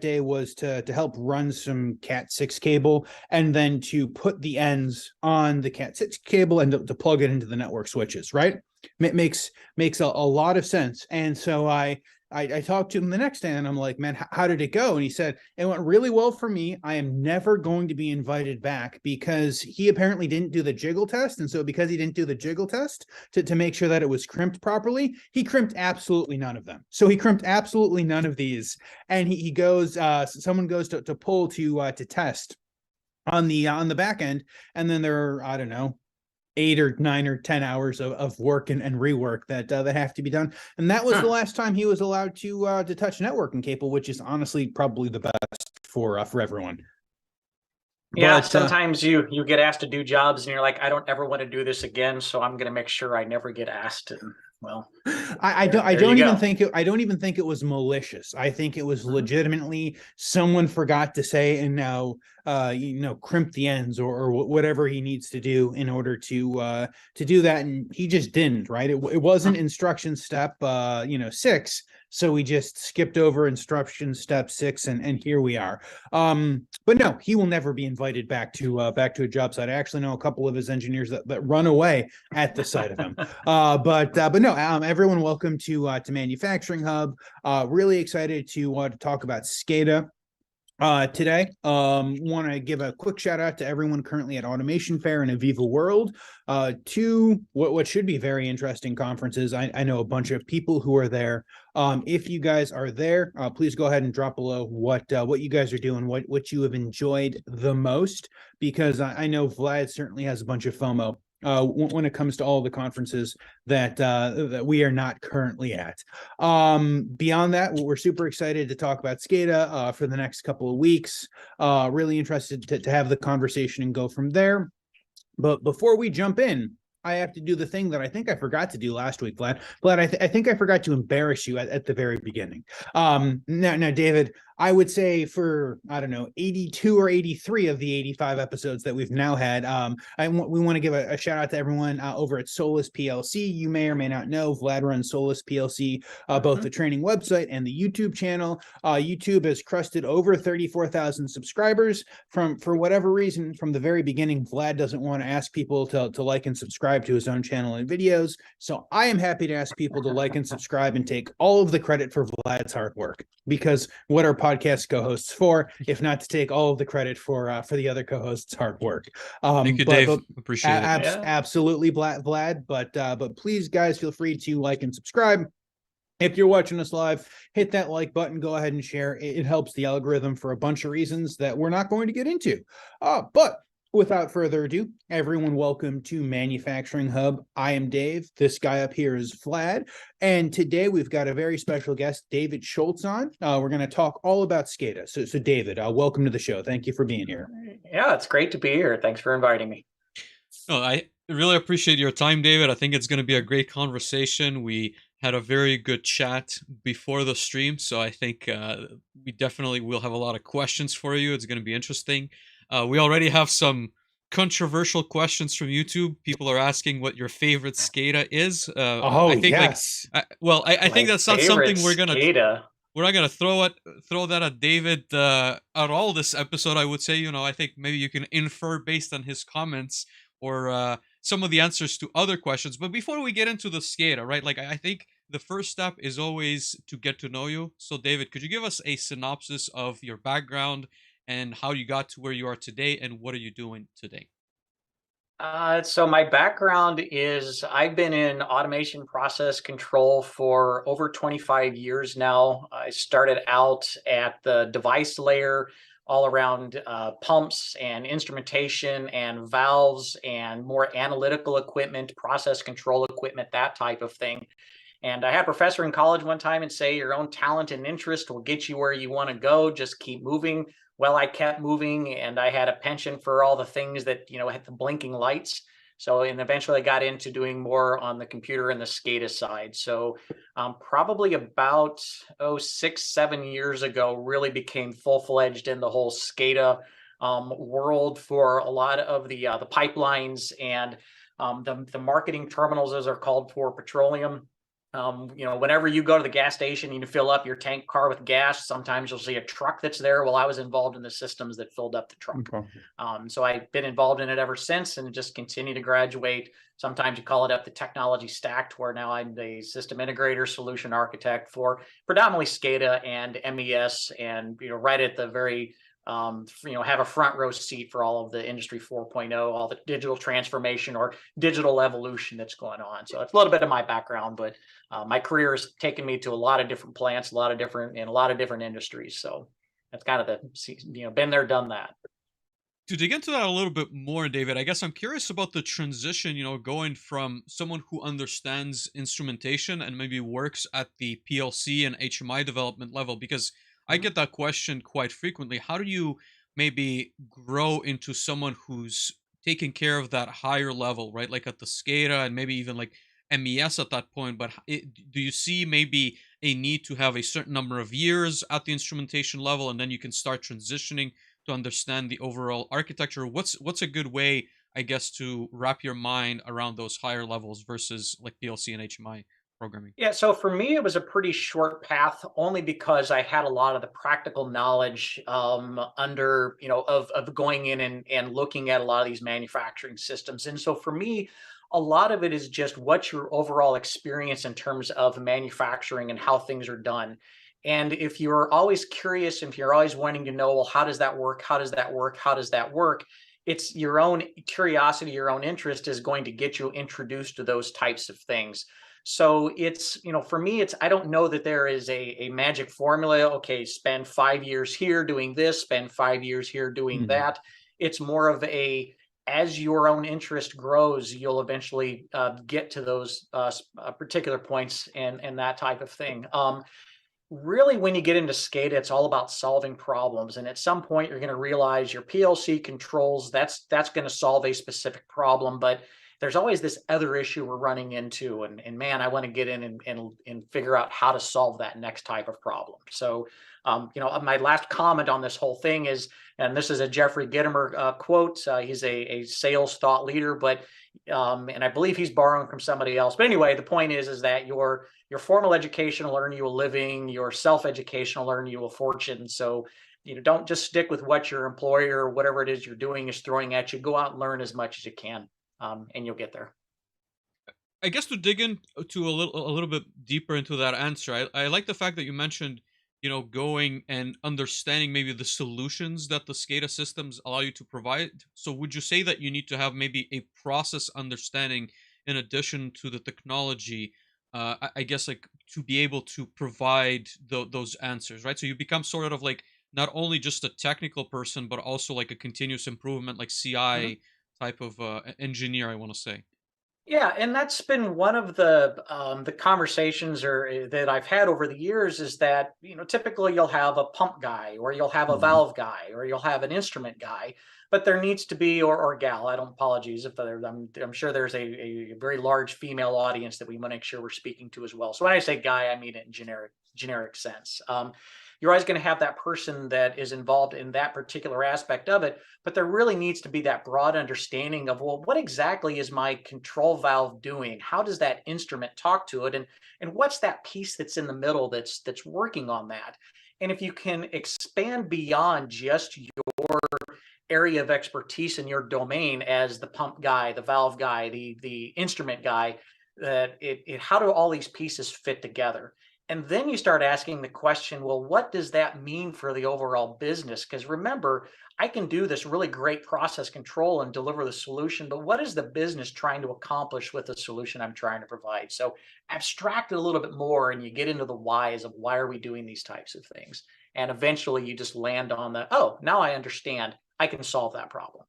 day was to help run some Cat6 cable and then to put the ends on the Cat6 cable and to plug it into the network switches, right? It makes a lot of sense. And so I talked to him the next day and I'm like, man, how did it go? And he said, it went really well for me. I am never going to be invited back, because he apparently didn't do the jiggle test. And so because he didn't do the jiggle test to make sure that it was crimped properly, he crimped absolutely none of them. So he crimped absolutely none of these. And he goes, someone goes to pull to test on the back end. And then there are, I don't know, 8 or 9 or 10 hours of work and rework that have to be done. And that was the last time he was allowed to touch networking cable, which is honestly probably the best for everyone. Yeah, but sometimes you get asked to do jobs and you're like, I don't ever want to do this again, so I'm going to make sure I never get asked. And well, I don't even think it was malicious. I think it was legitimately someone forgot to say, and now crimp the ends or whatever he needs to do in order to do that, and he just didn't. Right? It wasn't instruction step 6. So we just skipped over instruction step 6, and here we are. But no, he will never be invited back to a job site. I actually know a couple of his engineers that run away at the sight of him. But no, everyone, welcome to Manufacturing Hub. Really excited to talk about SCADA. Today, want to give a quick shout out to everyone currently at Automation Fair and Aviva World, two what should be very interesting conferences. I know a bunch of people who are there. If you guys are there, please go ahead and drop below what you guys are doing, what you have enjoyed the most, because I know Vlad certainly has a bunch of FOMO when it comes to all the conferences that we are not currently at. Beyond that, we're super excited to talk about SCADA for the next couple of weeks. Really interested to have the conversation and go from there. But before we jump in, I have to do the thing that I think I forgot to do last week, Vlad. Vlad, I think I forgot to embarrass you at the very beginning. Now, David, I would say for, I don't know, 82 or 83 of the 85 episodes that we've now had, we want to give a shout out to everyone over at Solus PLC. You may or may not know, Vlad runs Solus PLC, both the training website and the YouTube channel. YouTube has crusted over 34,000 subscribers. For whatever reason, from the very beginning, Vlad doesn't want to ask people to like and subscribe to his own channel and videos. So I am happy to ask people to like and subscribe and take all of the credit for Vlad's hard work, because what are podcast co-hosts for if not to take all of the credit for the other co-hosts' hard work? Thank you, Dave. Appreciate it. Absolutely, Vlad. But please, guys, feel free to like and subscribe. If you're watching us live, hit that like button, go ahead and share. It helps the algorithm for a bunch of reasons that we're not going to get into. But without further ado, everyone, welcome to Manufacturing Hub. I am Dave. This guy up here is Vlad. And today we've got a very special guest, David Schultz, on. We're going to talk all about SCADA. So David, welcome to the show. Thank you for being here. Yeah, it's great to be here. Thanks for inviting me. No, I really appreciate your time, David. I think it's going to be a great conversation. We had a very good chat before the stream, so I think we definitely will have a lot of questions for you. It's going to be interesting. We already have some controversial questions from YouTube. People are asking what your favorite SCADA is. I think, yes. I think that's not something we're gonna. SCADA. We're not gonna throw that at David at all this episode. I would say, I think maybe you can infer based on his comments or some of the answers to other questions. But before we get into the SCADA, right? Like, I think the first step is always to get to know you. So, David, could you give us a synopsis of your background and how you got to where you are today, and what are you doing today? So my background is I've been in automation process control for over 25 years now. I started out at the device layer, all around pumps and instrumentation and valves and more analytical equipment, process control equipment, that type of thing. And I had a professor in college one time and say, your own talent and interest will get you where you want to go. Just keep moving. Well, I kept moving, and I had a penchant for all the things that, had the blinking lights. So, and eventually I got into doing more on the computer and the SCADA side. So probably about 6-7 years ago, really became full-fledged in the whole SCADA world for a lot of the pipelines and the marketing terminals, as they're called, for petroleum. Whenever you go to the gas station, you fill up your tank car with gas. Sometimes you'll see a truck that's there. Well, I was involved in the systems that filled up the truck. Okay. So I've been involved in it ever since, and just continue to graduate. Sometimes you call it up the technology stack, to where now I'm the system integrator, solution architect for predominantly SCADA and MES, and right at the very have a front row seat for all of the industry 4.0, all the digital transformation or digital evolution that's going on. So that's a little bit of my background, but my career has taken me to a lot of different plants, a lot of different industries. So that's kind of the, been there, done that. To dig into that a little bit more, David, I guess I'm curious about the transition, going from someone who understands instrumentation and maybe works at the PLC and HMI development level, because I get that question quite frequently. How do you maybe grow into someone who's taking care of that higher level, right? Like at the SCADA and maybe even like MES at that point. But do you see maybe a need to have a certain number of years at the instrumentation level, and then you can start transitioning to understand the overall architecture? What's a good way, I guess, to wrap your mind around those higher levels versus like PLC and HMI programming? Yeah, so for me, it was a pretty short path, only because I had a lot of the practical knowledge of going in and looking at a lot of these manufacturing systems. And so for me, a lot of it is just what's your overall experience in terms of manufacturing and how things are done. And if you're always curious, if you're always wanting to know, well, how does that work? How does that work? How does that work? It's your own curiosity, your own interest is going to get you introduced to those types of things. So it's, for me, I don't know that there is a magic formula. Okay, spend 5 years here doing this, spend 5 years here doing that. It's more of as your own interest grows, you'll eventually get to those particular points and that type of thing. Really, when you get into SCADA, it's all about solving problems. And at some point, you're going to realize your PLC controls, that's going to solve a specific problem. But there's always this other issue we're running into. And man, I want to get in and figure out how to solve that next type of problem. So, my last comment on this whole thing is, and this is a Jeffrey Gitomer quote. He's a sales thought leader, but and I believe he's borrowing from somebody else. But anyway, the point is that your formal education will earn you a living. Your self-education will earn you a fortune. So, don't just stick with what your employer or whatever it is you're doing is throwing at you. Go out and learn as much as you can, and you'll get there. I guess to dig into a little bit deeper into that answer, I like the fact that you mentioned, going and understanding maybe the solutions that the SCADA systems allow you to provide. So would you say that you need to have maybe a process understanding in addition to the technology, I guess, like to be able to provide those answers, right? So you become sort of like not only just a technical person, but also like a continuous improvement, like CI type of engineer, I want to say. Yeah, and that's been one of the conversations that I've had over the years, is that typically you'll have a pump guy, or you'll have a valve guy, or you'll have an instrument guy, but there needs to be, or gal. I don't apologize if I'm sure there's a very large female audience that we want to make sure we're speaking to as well. So when I say guy, I mean it in generic sense. You're always going to have that person that is involved in that particular aspect of it, but there really needs to be that broad understanding of, well, what exactly is my control valve doing? How does that instrument talk to it? And what's that piece that's in the middle that's working on that? And if you can expand beyond just your area of expertise in your domain as the pump guy, the valve guy, the instrument guy, how do all these pieces fit together? And then you start asking the question, well, what does that mean for the overall business? Because remember, I can do this really great process control and deliver the solution, but what is the business trying to accomplish with the solution I'm trying to provide? So abstract it a little bit more, and you get into the whys of why are we doing these types of things? And eventually you just land on oh, now I understand. I can solve that problem.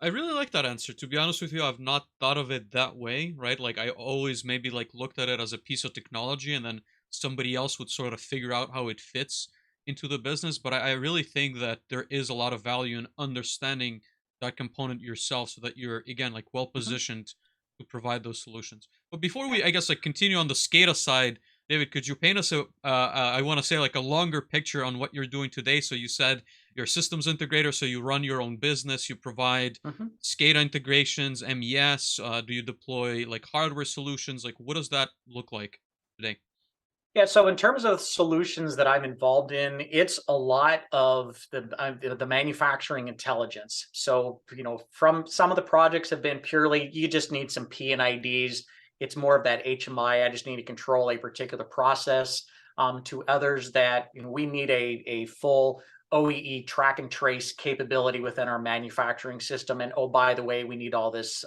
I really like that answer. To be honest with you, I've not thought of it that way, right? Like I always maybe like looked at it as a piece of technology, and then somebody else would sort of figure out how it fits into the business. But I really think that there is a lot of value in understanding that component yourself, so that you're, again, like well Mhm. positioned to provide those solutions. But before we, I guess, like continue on the SCADA side, David, could you paint us I want to say like a longer picture on what you're doing today? So you said you're a systems integrator, so you run your own business, you provide Mhm. SCADA integrations, MES. Do you deploy like hardware solutions? Like, what does that look like today? Yeah, so in terms of solutions that I'm involved in, it's a lot of the manufacturing intelligence. So, from some of the projects have been purely you just need some P and IDs. It's more of that HMI. I just need to control a particular process. To others that we need a full OEE track and trace capability within our manufacturing system. And oh, by the way, we need all this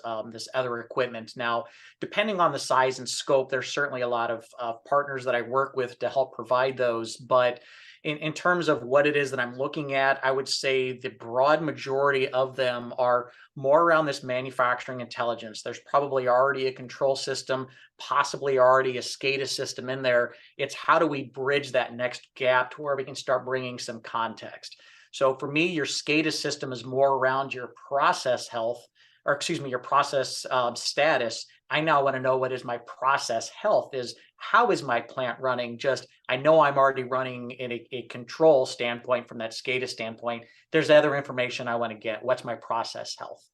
other equipment now depending on the size and scope, there's certainly a lot of partners that I work with to help provide those. But in terms of what it is that I'm looking at, I would say the broad majority of them are more around this manufacturing intelligence. There's probably already a control system, possibly already a SCADA system in there. It's how do we bridge that next gap to where we can start bringing some context. So for me, your SCADA system is more around your process health, or excuse me, your process status. I now want to know what is my process health, is how is my plant running? Just, I know I'm already running in a control standpoint from that SCADA standpoint. There's other information I want to get. What's my process health?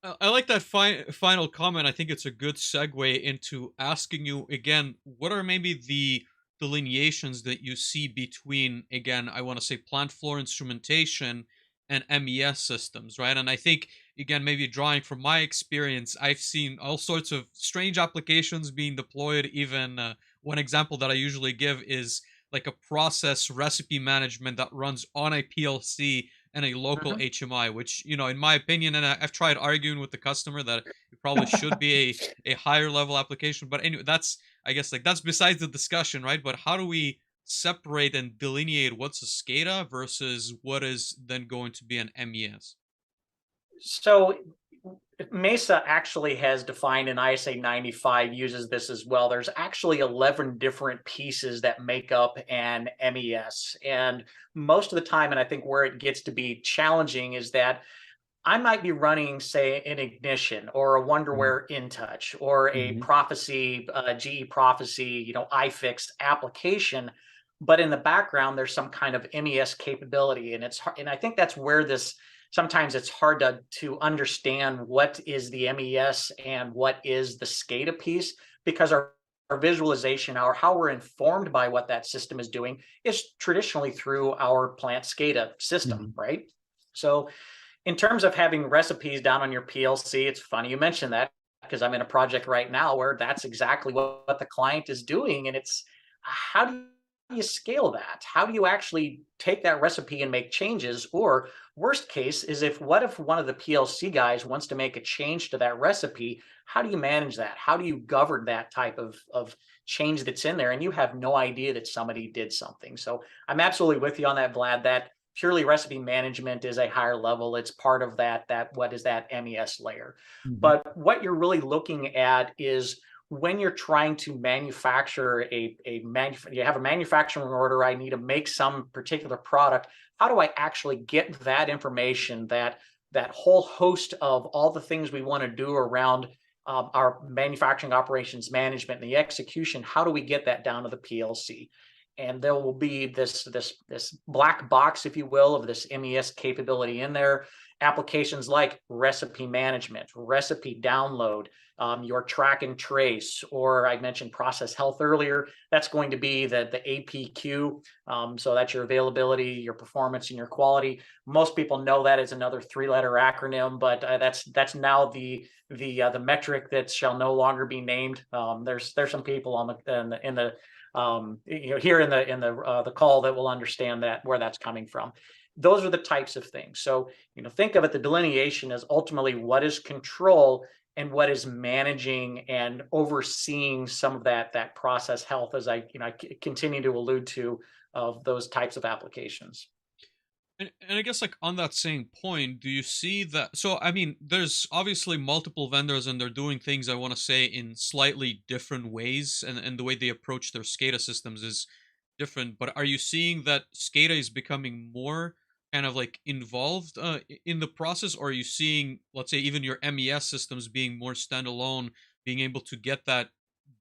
I like that final comment. I think it's a good segue into asking you again, what are maybe the delineations that you see between, again, I want to say plant floor instrumentation and MES systems, right? And I think, again, maybe drawing from my experience, I've seen all sorts of strange applications being deployed. Even one example that I usually give is like a process recipe management that runs on a PLC and a local Mhm. HMI, which, in my opinion, and I've tried arguing with the customer that it probably should be a higher level application. But anyway, that's, I guess, like that's besides the discussion, right? But how do we separate and delineate what's a SCADA versus what is then going to be an MES? So Mesa actually has defined, and ISA 95 uses this as well. There's actually 11 different pieces that make up an MES. And most of the time, and I think where it gets to be challenging is that I might be running, say, an ignition or a Mhm. Wonderware InTouch or a Mhm. Prophecy, GE Prophecy, iFix application. But in the background, there's some kind of MES capability, and and I think that's where this sometimes it's hard to understand what is the MES and what is the SCADA piece because our visualization, our how we're informed by what that system is doing is traditionally through our plant SCADA system, Mhm. right? So in terms of having recipes down on your PLC, it's funny you mentioned that because I'm in a project right now where that's exactly what the client is doing. And it's how do you scale that? How do you actually take that recipe and make changes? Or worst case is what if one of the PLC guys wants to make a change to that recipe? How do you manage that? How do you govern that type of change that's in there? And you have no idea that somebody did something. So I'm absolutely with you on that, Vlad. That purely recipe management is a higher level. It's part of that what is that MES layer. Mhm. But what you're really looking at is when you're trying to manufacture you have a manufacturing order, I need to make some particular product. How do I actually get that information, that whole host of all the things we want to do around our manufacturing operations management and the execution? How do we get that down to the PLC? And there will be this black box, if you will, of this MES capability in there. Applications like recipe management, recipe download, your track and trace, or I mentioned process health earlier. That's going to be the APQ. So that's your availability, your performance, and your quality. Most people know that as another three-letter acronym, but that's now the metric that shall no longer be named. There's some people on the here in the call that will understand that where that's coming from. Those are the types of things. So think of it, the delineation as ultimately what is control and what is managing and overseeing some of that process health, as I continue to allude to, of those types of applications. And I guess like on that same point, do you see that? So I mean, there's obviously multiple vendors and they're doing things I want to say in slightly different ways, and the way they approach their SCADA systems is different. But are you seeing that SCADA is becoming more kind of like involved in the process, or are you seeing, let's say, even your MES systems being more standalone, being able to get that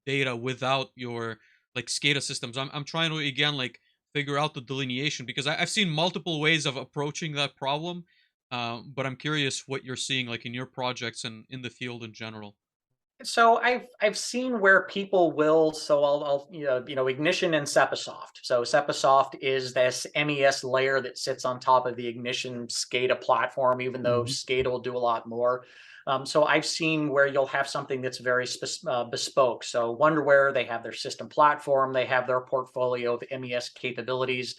data without your like SCADA systems. I'm trying to again like figure out the delineation because I've seen multiple ways of approaching that problem, but I'm curious what you're seeing like in your projects and in the field in general. So I've seen where people will, so I'll ignition and Sepasoft. So Sepasoft is this MES layer that sits on top of the ignition SCADA platform, even though Mhm. SCADA will do a lot more. So I've seen where you'll have something that's very bespoke. So Wonderware, they have their system platform, they have their portfolio of MES capabilities.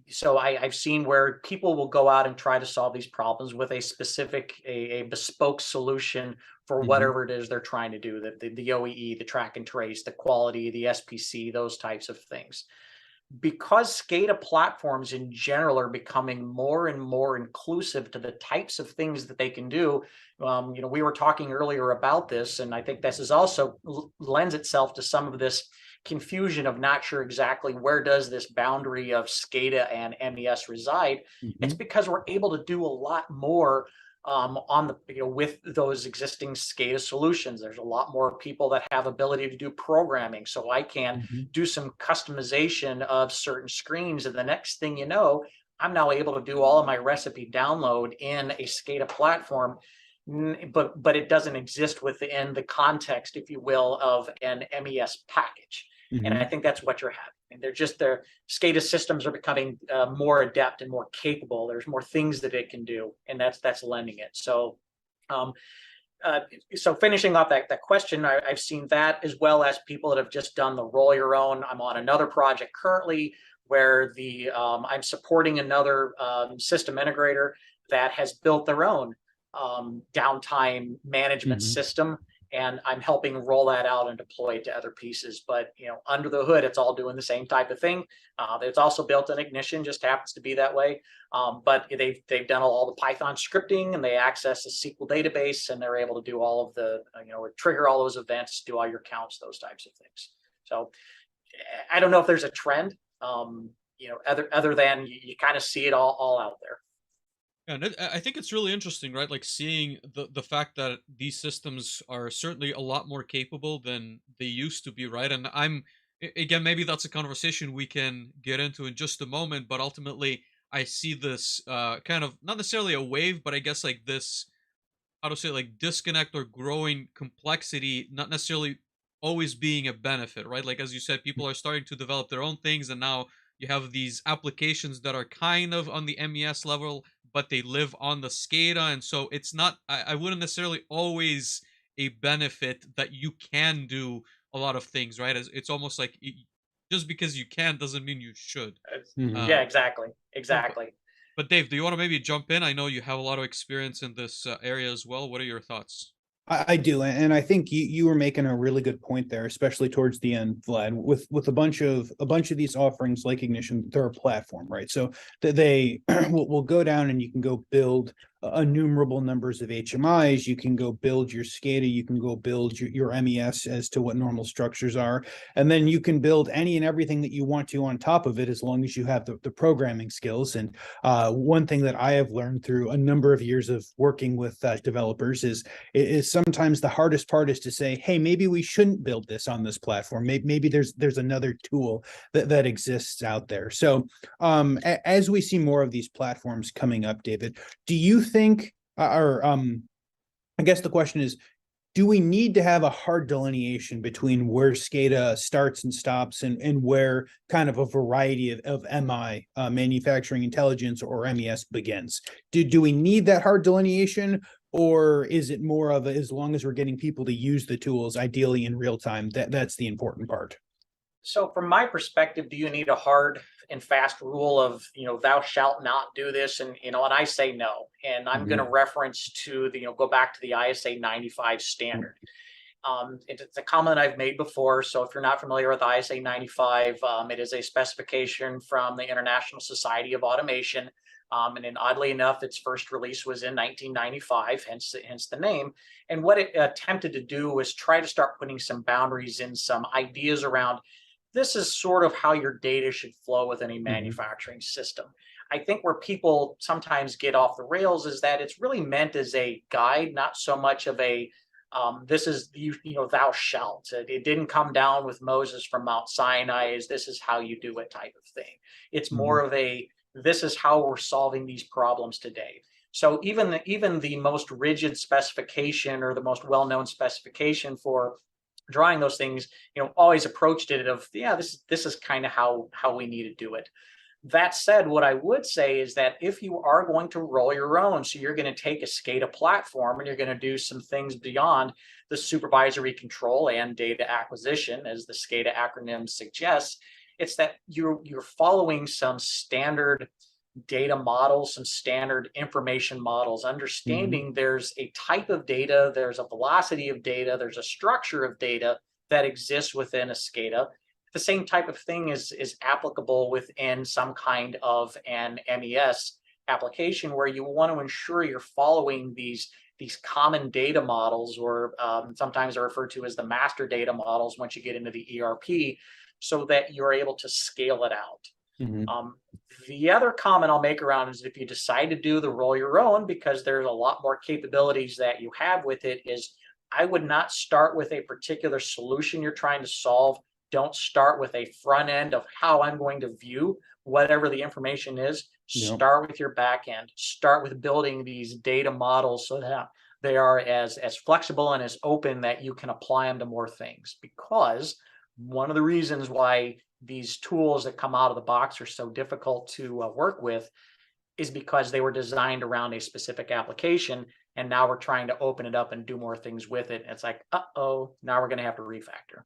So I've seen where people will go out and try to solve these problems with a specific, a bespoke solution for Mhm. whatever it is they're trying to do, the OEE, the track and trace, the quality, the SPC, those types of things. Because SCADA platforms in general are becoming more and more inclusive to the types of things that they can do. We were talking earlier about this, and I think this is also lends itself to some of this confusion of not sure exactly where does this boundary of SCADA and MES reside. It's Mhm. because we're able to do a lot more on the with those existing SCADA solutions. There's a lot more people that have ability to do programming, so I can Mhm. do some customization of certain screens, and the next thing you know, I'm now able to do all of my recipe download in a SCADA platform, but it doesn't exist within the context, if you will, of an MES package. And I Mhm. think that's what you're having. And they're just their SCADA systems are becoming more adept and more capable. There's more things that it can do, and that's lending it. Um, uh, so finishing off that question, I've seen that as well as people that have just done the roll your own. I'm on another project currently where I'm supporting another system integrator that has built their own downtime management Mhm. system, and I'm helping roll that out and deploy it to other pieces. But under the hood, it's all doing the same type of thing. It's also built in Ignition, just happens to be that way. But they've done all the Python scripting, and they access a SQL database, and they're able to do all of the trigger all those events, do all your counts, those types of things. So I don't know if there's a trend, other than you kind of see it all out there. And I think it's really interesting, right? Like seeing the fact that these systems are certainly a lot more capable than they used to be, right? And again, maybe that's a conversation we can get into in just a moment. But ultimately, I see this kind of not necessarily a wave, but I guess like this, how to say, like disconnect or growing complexity, not necessarily always being a benefit, right? Like as you said, people are starting to develop their own things, and now you have these applications that are kind of on the MES level, but they live on the SCADA, and so it's not. I wouldn't necessarily always a benefit that you can do a lot of things, right? It's almost like just because you can doesn't mean you should. Mhm. Yeah, Um, exactly, but exactly. but Dave, do you want to maybe jump in? I know you have a lot of experience in this area as well. What are your thoughts? I do, and I think you were making a really good point there, especially towards the end, Vlad. With a bunch of these offerings like Ignition, they're a platform, right? So that they will go down and you can go build innumerable numbers of HMIs. You can go build your SCADA. You can go build your MES as to what normal structures are, and then you can build any and everything that you want to on top of it, as long as you have the programming skills. And one thing that I have learned through a number of years of working with developers is sometimes the hardest part is to say, hey, maybe we shouldn't build this on this platform. Maybe there's another tool that exists out there. So as we see more of these platforms coming up, David, do you think, or I guess the question is, do we need to have a hard delineation between where SCADA starts and stops, and where kind of a variety of MI, manufacturing intelligence, or MES begins? Do we need that hard delineation, or is it more of as long as we're getting people to use the tools, ideally in real time, that's the important part? So from my perspective, do you need a hard and fast rule of, thou shalt not do this? And I say no. And I'm going to Mhm. reference to go back to the ISA 95 standard. It's a comment I've made before. So if you're not familiar with ISA 95, it is a specification from the International Society of Automation. And then oddly enough, its first release was in 1995, hence the name. And what it attempted to do was try to start putting some boundaries and some ideas around this is sort of how your data should flow within a Mhm. manufacturing system. I think where people sometimes get off the rails is that it's really meant as a guide, not so much of a This is thou shalt. It didn't come down with Moses from Mount Sinai. This is how you do it type of thing. It's more of a, this is how we're solving these problems today. So even the most rigid specification, or the most well-known specification for drawing those things, always approached it of, yeah, this is kind of how we need to do it. That said, what I would say is that if you are going to roll your own, so you're going to take a SCADA platform and you're going to do some things beyond the supervisory control and data acquisition, as the SCADA acronym suggests, it's that you're following some standard data models, some standard information models, understanding there's a type of data, there's a velocity of data, there's a structure of data that exists within a SCADA. The same type of thing is applicable within some kind of an MES application, where you want to ensure you're following these common data models, or sometimes they're referred to as the master data models once you get into the ERP, so that you're able to scale it out. The other comment I'll make around is, if you decide to do the roll your own, because there's a lot more capabilities that you have with it, is I would not start with a particular solution you're trying to solve. Don't start with a front end of how I'm going to view whatever the information is. Start with your back end. Start with building these data models so that they are as flexible and as open that you can apply them to more things. Because one of the reasons why these tools that come out of the box are so difficult to work with is because they were designed around a specific application, and now we're trying to open it up and do more things with it. And it's like, now we're going to have to refactor.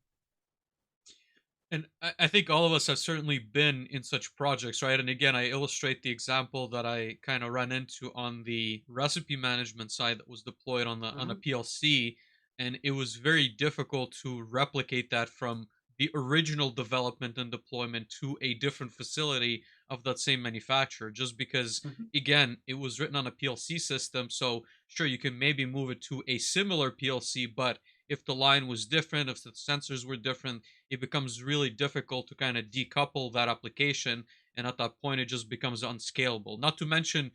And I think all of us have certainly been in such projects, right? And again, I illustrate the example that I kind of ran into on the recipe management side that was deployed on a PLC, and it was very difficult to replicate that from the original development and deployment to a different facility of that same manufacturer, just because again, it was written on a PLC system. So sure, you can maybe move it to a similar PLC, but if the line was different, if the sensors were different, it becomes really difficult to kind of decouple that application. And at that point, it just becomes unscalable. Not to mention,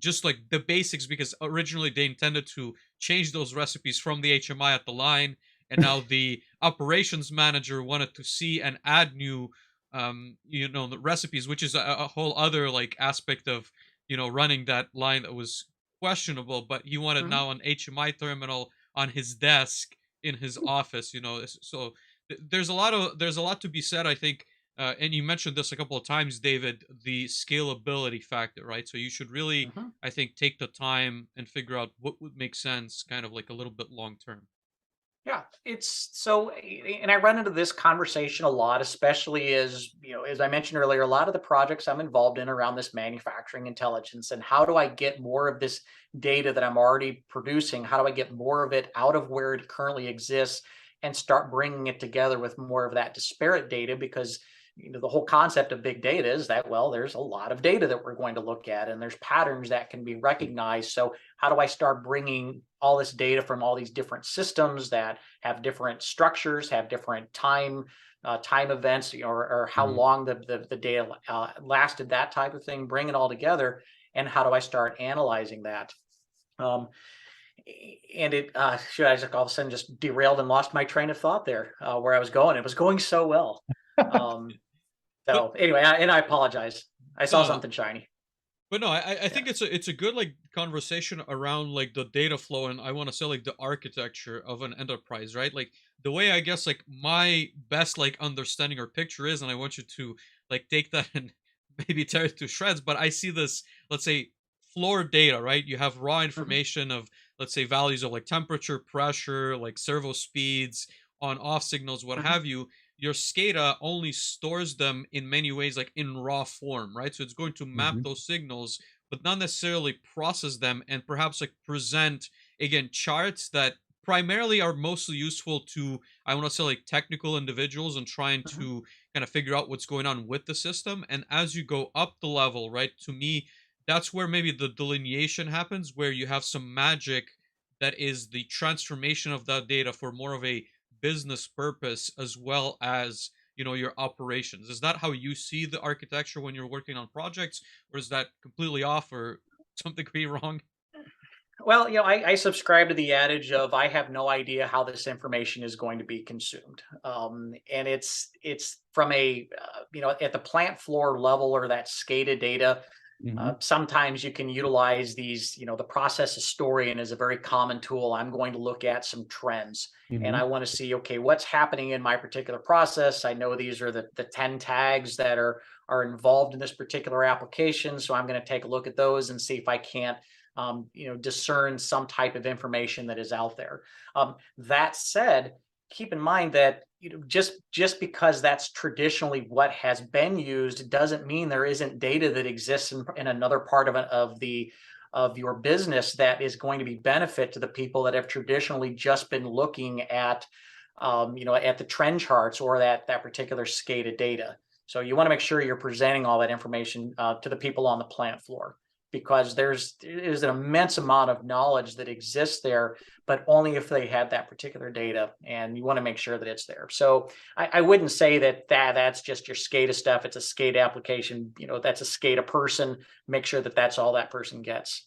just like the basics, because originally they intended to change those recipes from the HMI at the line. And now the operations manager wanted to see and add new, the recipes, which is a whole other like aspect of, running that line that was questionable. But he wanted now an HMI terminal on his desk in his office, so there's a lot to be said, I think, and you mentioned this a couple of times, David, the scalability factor, right? So you should really, I think, take the time and figure out what would make sense, kind of like a little bit long term. Yeah, it's so, and I run into this conversation a lot, especially as I mentioned earlier, a lot of the projects I'm involved in around this manufacturing intelligence, and how do I get more of this data that I'm already producing? How do I get more of it out of where it currently exists and start bringing it together with more of that disparate data? Because the whole concept of big data is that, well, there's a lot of data that we're going to look at, and there's patterns that can be recognized. So how do I start bringing all this data from all these different systems that have different structures, have different time events, or how long the data lasted, that type of thing, bring it all together, and how do I start analyzing that? And it Isaac, all of a sudden just derailed and lost my train of thought there, where I was going. It was going so well. So anyway, I apologize. I saw something shiny. But no, I think it's a good like conversation around like the data flow, and I want to say like the architecture of an enterprise, right? Like the way I guess like my best like understanding or picture is, and I want you to like take that and maybe tear it to shreds, but I see this, let's say, floor data, right? You have raw information of, let's say, values of like temperature, pressure, like servo speeds, on off signals, what have you. Your SCADA only stores them in many ways, like in raw form, right? So it's going to map those signals, but not necessarily process them, and perhaps like present, again, charts that primarily are mostly useful to, I want to say, like technical individuals and trying to kind of figure out what's going on with the system. And as you go up the level, right, to me, that's where maybe the delineation happens, where you have some magic that is the transformation of that data for more of a business purpose, as well as your operations. Is that how you see the architecture when you're working on projects, or is that completely off, or something be wrong? Well, I subscribe to the adage of I have no idea how this information is going to be consumed, and it's from a at the plant floor level or that SCADA data. Mhm. Sometimes you can utilize these, the process historian is a very common tool. I'm going to look at some trends and I Mhm. want to see, okay, what's happening in my particular process. I know these are the 10 tags that are involved in this particular application. So I'm going to take a look at those and see if I can't, discern some type of information that is out there. That said, keep in mind that just because that's traditionally what has been used doesn't mean there isn't data that exists in another part of your business that is going to be benefit to the people that have traditionally just been looking at at the trend charts or that particular SCADA data. So you want to make sure you're presenting all that information to the people on the plant floor, because there's an immense amount of knowledge that exists there, but only if they had that particular data, and you want to make sure that it's there. So I wouldn't say that's just your SCADA stuff. It's a SCADA application, that's a SCADA person. Make sure that that's all that person gets.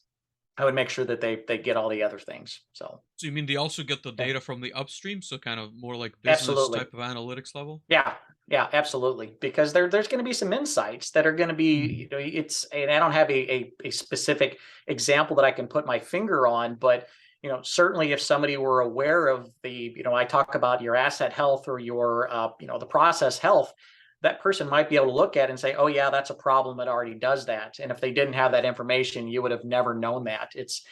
I would make sure that they get all the other things. So So you mean they also get the yeah, data from the upstream, so kind of more like business absolutely. type of analytics level? Yeah, yeah, absolutely. Because there's going to be some insights that are going to be, Mhm. and I don't have a specific example that I can put my finger on, but certainly if somebody were aware of I talk about your asset health or your, the process health, that person might be able to look at it and say, oh yeah, that's a problem that already does that. And if they didn't have that information, you would have never known that. It's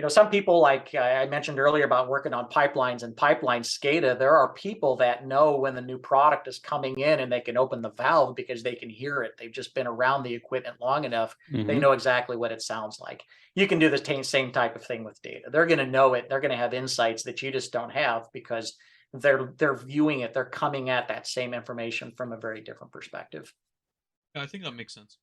some people, like I mentioned earlier about working on pipelines and pipeline SCADA, there are people that know when the new product is coming in and they can open the valve because they can hear it. They've just been around the equipment long enough. They Mhm. know exactly what it sounds like. You can do the same type of thing with data. They're going to know it. They're going to have insights that you just don't have because they're viewing it. They're coming at that same information from a very different perspective. Yeah, I think that makes sense.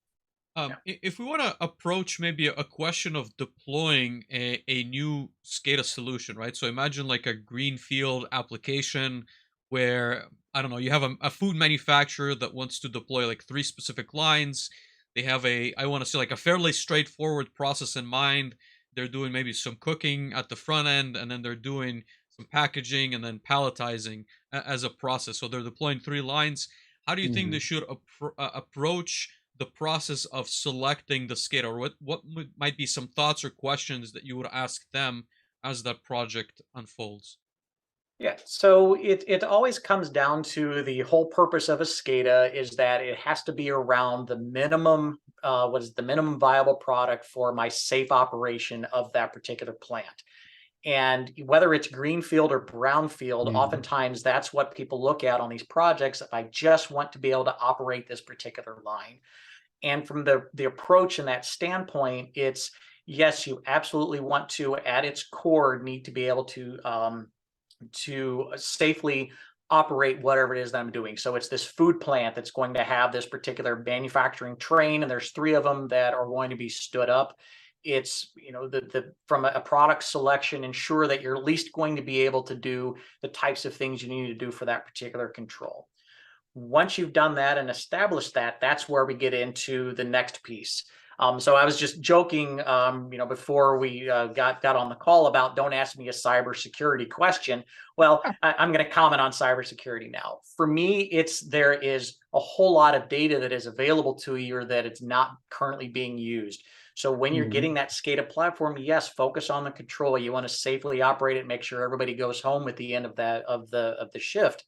Yeah. If we want to approach maybe a question of deploying a new SCADA solution, right? So imagine like a greenfield application where, I don't know, you have a food manufacturer that wants to deploy like three specific lines. They have I want to say like a fairly straightforward process in mind. They're doing maybe some cooking at the front end, and then they're doing some packaging and then palletizing as a process. So they're deploying three lines. How do you think they Mhm. should approach the process of selecting the SCADA, or might be some thoughts or questions that you would ask them as that project unfolds? Yeah, so it always comes down to the whole purpose of a SCADA is that it has to be around the minimum, what is the minimum viable product for my safe operation of that particular plant. And whether it's greenfield or brownfield, Mhm. oftentimes that's what people look at on these projects. I just want to be able to operate this particular line. And from the approach and that standpoint, it's yes, you absolutely want to, at its core, need to be able to safely operate whatever it is that I'm doing. So it's this food plant that's going to have this particular manufacturing train, and there's three of them that are going to be stood up. It's the from a product selection, ensure that you're at least going to be able to do the types of things you need to do for that particular control. Once you've done that and established that, that's where we get into the next piece. So I was just joking, before we got on the call about don't ask me a cybersecurity question. Well, I'm going to comment on cybersecurity now. For me, there is a whole lot of data that is available to you or that it's not currently being used. So when you're getting Mhm. that SCADA platform, yes, focus on the control. You want to safely operate it, make sure everybody goes home at the end of the shift,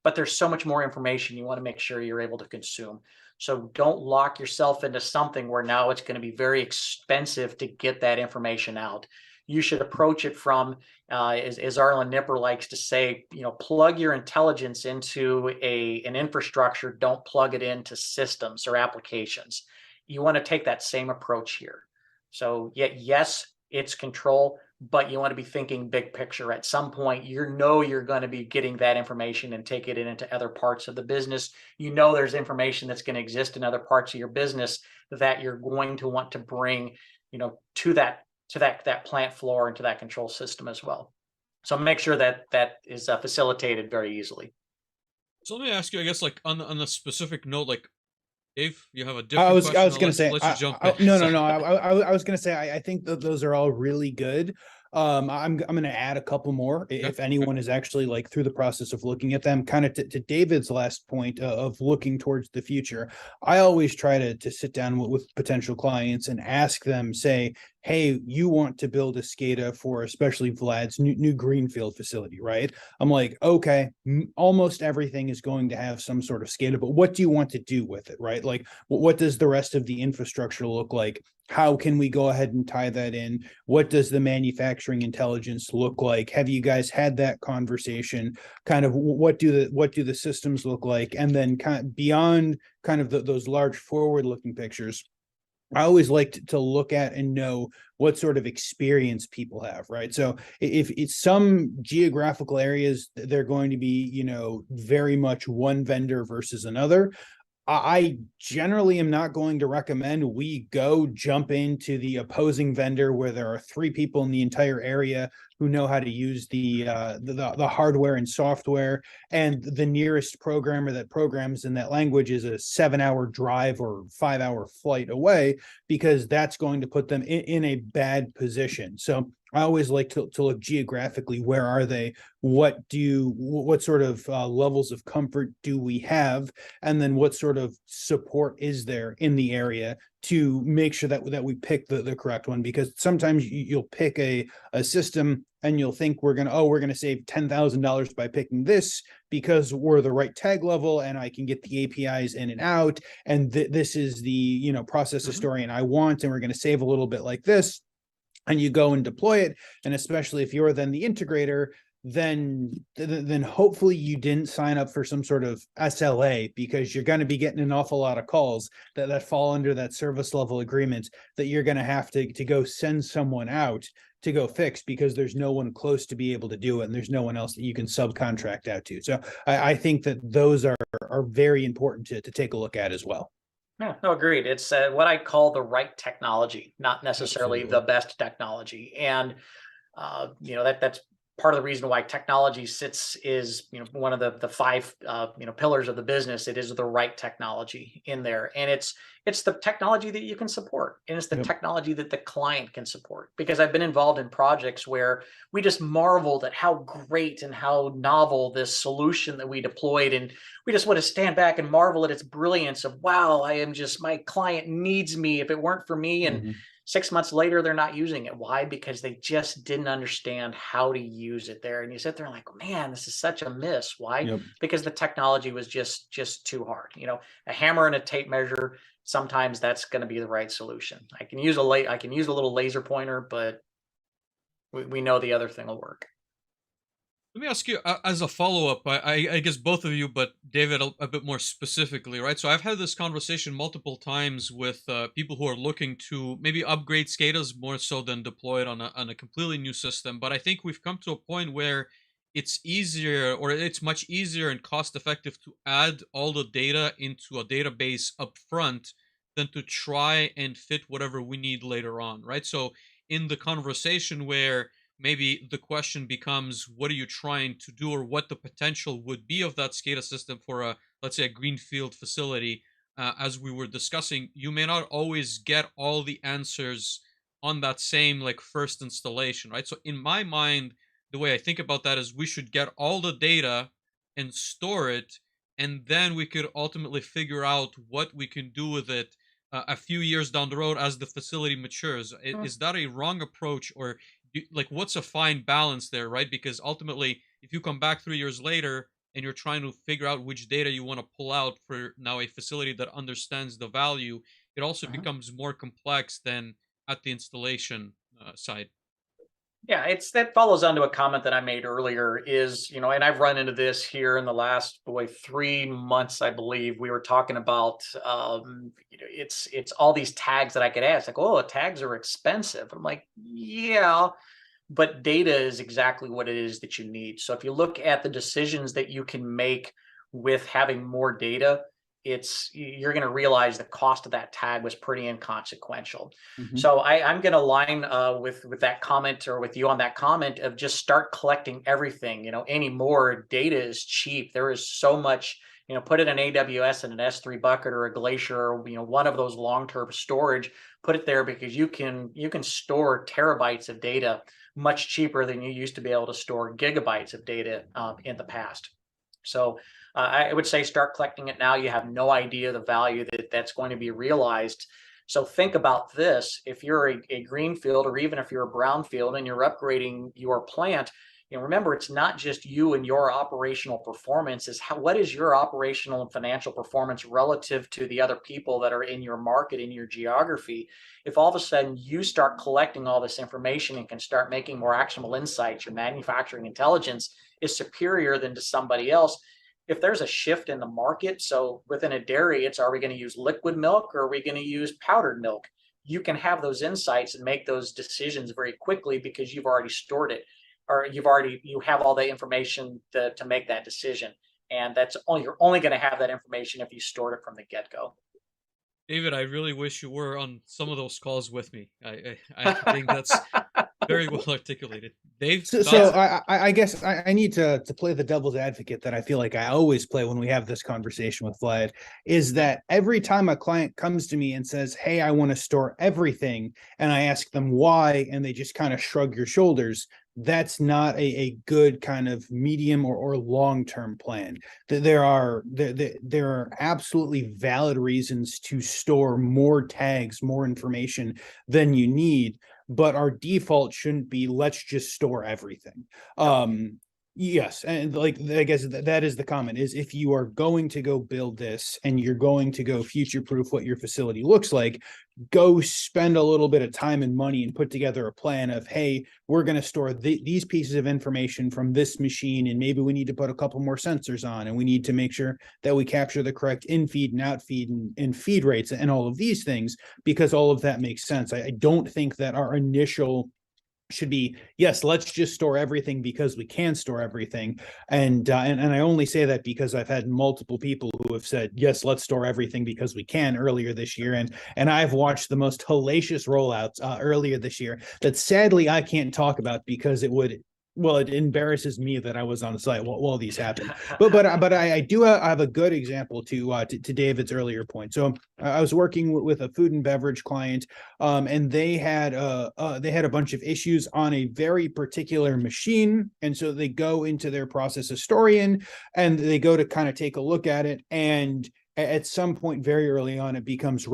but there's so much more information you want to make sure you're able to consume. So don't lock yourself into something where now it's going to be very expensive to get that information out. You should approach it from, as Arlen Nipper likes to say, plug your intelligence into an infrastructure. Don't plug it into systems or applications. You want to take that same approach here. So, yes, it's control, but you want to be thinking big picture. At some point, you're going to be getting that information and taking it into other parts of the business. There's information that's going to exist in other parts of your business that you're going to want to bring, to that plant floor and to that control system as well. So make sure that that is facilitated very easily. So let me ask you, I guess, like on the specific note, like Dave, you have a I different was question? going to say, Let's just jump in. no, So- I was going to say, I think that those are all really good. I'm going to add a couple more if anyone is actually like through the process of looking at them. Kind of to David's last point of looking towards the future. I always try to sit down with potential clients and ask them, say, hey, you want to build a SCADA for especially Vlad's new Greenfield facility, right? I'm like, okay, almost everything is going to have some sort of SCADA, but what do you want to do with it, right? Like, what does the rest of the infrastructure look like? How can we go ahead and tie that in? What does the manufacturing intelligence look like? Have you guys had that conversation? Kind of what do the systems look like? And then kind of beyond kind of those large forward-looking pictures, I always like to look at and know what sort of experience people have, right? So if it's some geographical areas, they're going to be, very much one vendor versus another. I generally am not going to recommend we go jump into the opposing vendor where there are 3 people in the entire area who know how to use the hardware and software, and the nearest programmer that programs in that language is a 7-hour drive or 5-hour flight away, because that's going to put them in a bad position. So I always like to look geographically. Where are they? What sort of levels of comfort do we have? And then what sort of support is there in the area to make sure that we pick the correct one? Because sometimes you'll pick a system and you'll think we're gonna save $10,000 by picking this because we're the right tag level and I can get the APIs in and out, and this is the process historian I want, and we're going to save a little bit like this. And you go and deploy it, and especially if you're then the integrator, then hopefully you didn't sign up for some sort of SLA, because you're going to be getting an awful lot of calls that fall under that service level agreement that you're going to have to go send someone out to go fix, because there's no one close to be able to do it, and there's no one else that you can subcontract out to. So I think that those are very important to take a look at as well. Yeah, no, agreed. It's what I call the right technology, not necessarily the best technology. And that's part of the reason why technology is one of the 5 pillars of the business. It is the right technology in there, and it's the technology that you can support, and it's the technology that the client can support. Because I've been involved in projects where we just marveled at how great and how novel this solution that we deployed, and we just want to stand back and marvel at its brilliance of, wow, my client needs me. If it weren't for me, and 6 months later, they're not using it. Why? Because they just didn't understand how to use it there. And you sit there and like, man, this is such a miss. Why? Because the technology was just too hard. A hammer and a tape measure, sometimes that's going to be the right solution. I can use a little laser pointer, but we know the other thing will work. Let me ask you as a follow-up, I guess both of you, but David a bit more specifically, right? So I've had this conversation multiple times with people who are looking to maybe upgrade SCADAs more so than deploy it on a completely new system. But I think we've come to a point where it's much easier and cost-effective to add all the data into a database up front than to try and fit whatever we need later on, right? So in the conversation where maybe the question becomes, what are you trying to do, or what the potential would be of that SCADA system for let's say a Greenfield facility, as we were discussing, you may not always get all the answers on that same first installation, right? So in my mind, the way I think about that is we should get all the data and store it, and then we could ultimately figure out what we can do with it a few years down the road as the facility matures. Is that a wrong approach, or what's a fine balance there, right? Because ultimately, if you come back 3 years later and you're trying to figure out which data you want to pull out for now a facility that understands the value, it also becomes more complex than at the installation side. Yeah, that follows on to a comment that I made earlier is, and I've run into this here in the last 3 months, I believe. We were talking about, it's all these tags that I could ask, like, oh, tags are expensive. I'm like, yeah, but data is exactly what it is that you need. So if you look at the decisions that you can make with having more data, you're going to realize the cost of that tag was pretty inconsequential. So I'm going to align with that comment, or with you on that comment, of just start collecting everything. Anymore, data is cheap. There is so much put it in AWS in an S3 bucket or a Glacier, or one of those long-term storage. Put it there because you can store terabytes of data much cheaper than you used to be able to store gigabytes of data in the past. So I would say start collecting it now. You have no idea the value that's going to be realized. So think about this. If you're a greenfield, or even if you're a brownfield and you're upgrading your plant, remember, it's not just you and your operational performance. What is your operational and financial performance relative to the other people that are in your market, in your geography? If all of a sudden you start collecting all this information and can start making more actionable insights, your manufacturing intelligence is superior than to somebody else. If there's a shift in the market, so within a dairy, are we going to use liquid milk or are we going to use powdered milk? You can have those insights and make those decisions very quickly because you've already stored it, or you have all the information to make that decision. And you're only going to have that information if you stored it from the get-go. David, I really wish you were on some of those calls with me. I think that's very well articulated. Dave? So I guess I need to play the devil's advocate that I feel like I always play when we have this conversation with Vlad, is that every time a client comes to me and says, hey, I want to store everything, and I ask them why, and they just kind of shrug your shoulders, that's not a good kind of medium or long-term plan. There are absolutely valid reasons to store more tags, more information than you need, but our default shouldn't be let's just store everything. Yes, and like I guess that is the comment, is if you are going to go build this and you're going to go future-proof what your facility looks like, go spend a little bit of time and money and put together a plan of, hey, we're going to store these pieces of information from this machine, and maybe we need to put a couple more sensors on, and we need to make sure that we capture the correct in-feed and out-feed and feed rates and all of these things, because all of that makes sense. I don't think that our initial should be, yes, let's just store everything because we can store everything. And I only say that because I've had multiple people who have said, yes, let's store everything because we can earlier this year. And I've watched the most hellacious rollouts earlier this year that sadly I can't talk about because it embarrasses me that I was on site while these happened. But I do have a good example to David's earlier point. So I was working with a food and beverage client, and they had a bunch of issues on a very particular machine, and so they go into their process historian and they go to kind of take a look at it, and at some point very early on, it becomes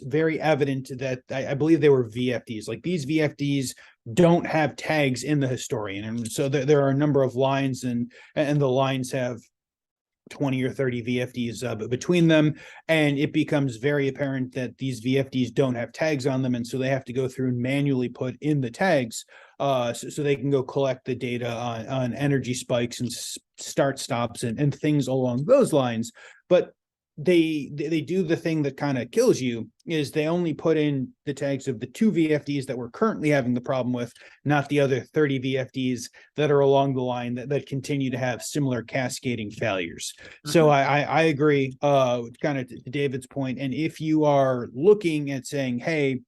very evident that I believe they were VFDs. Like, these VFDs don't have tags in the historian, and so there are a number of lines, and the lines have 20 or 30 VFDs between them, and it becomes very apparent that these VFDs don't have tags on them, and so they have to go through and manually put in the tags so they can go collect the data on energy spikes and start stops and things along those lines. But they do the thing that kind of kills you, is they only put in the tags of the 2 VFDs that we're currently having the problem with, not the other 30 VFDs that are along the line that continue to have similar cascading failures. Mm-hmm. So I agree kind of to David's point. And if you are looking at saying, hey,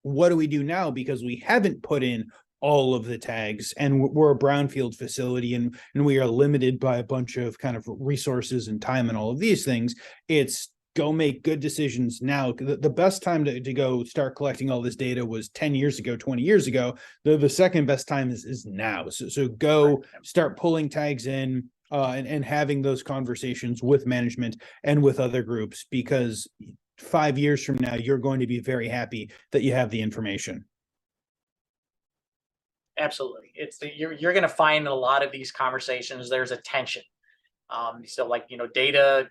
what do we do now? Because we haven't put in all of the tags, and we're a brownfield facility, and we are limited by a bunch of kind of resources and time and all of these things. It's go make good decisions now. The best time to go start collecting all this data was 10 years ago, 20 years ago. The second best time is now. So go start pulling tags in and having those conversations with management and with other groups, because 5 years from now, you're going to be very happy that you have the information. Absolutely. You're going to find in a lot of these conversations, there's a tension. So like, data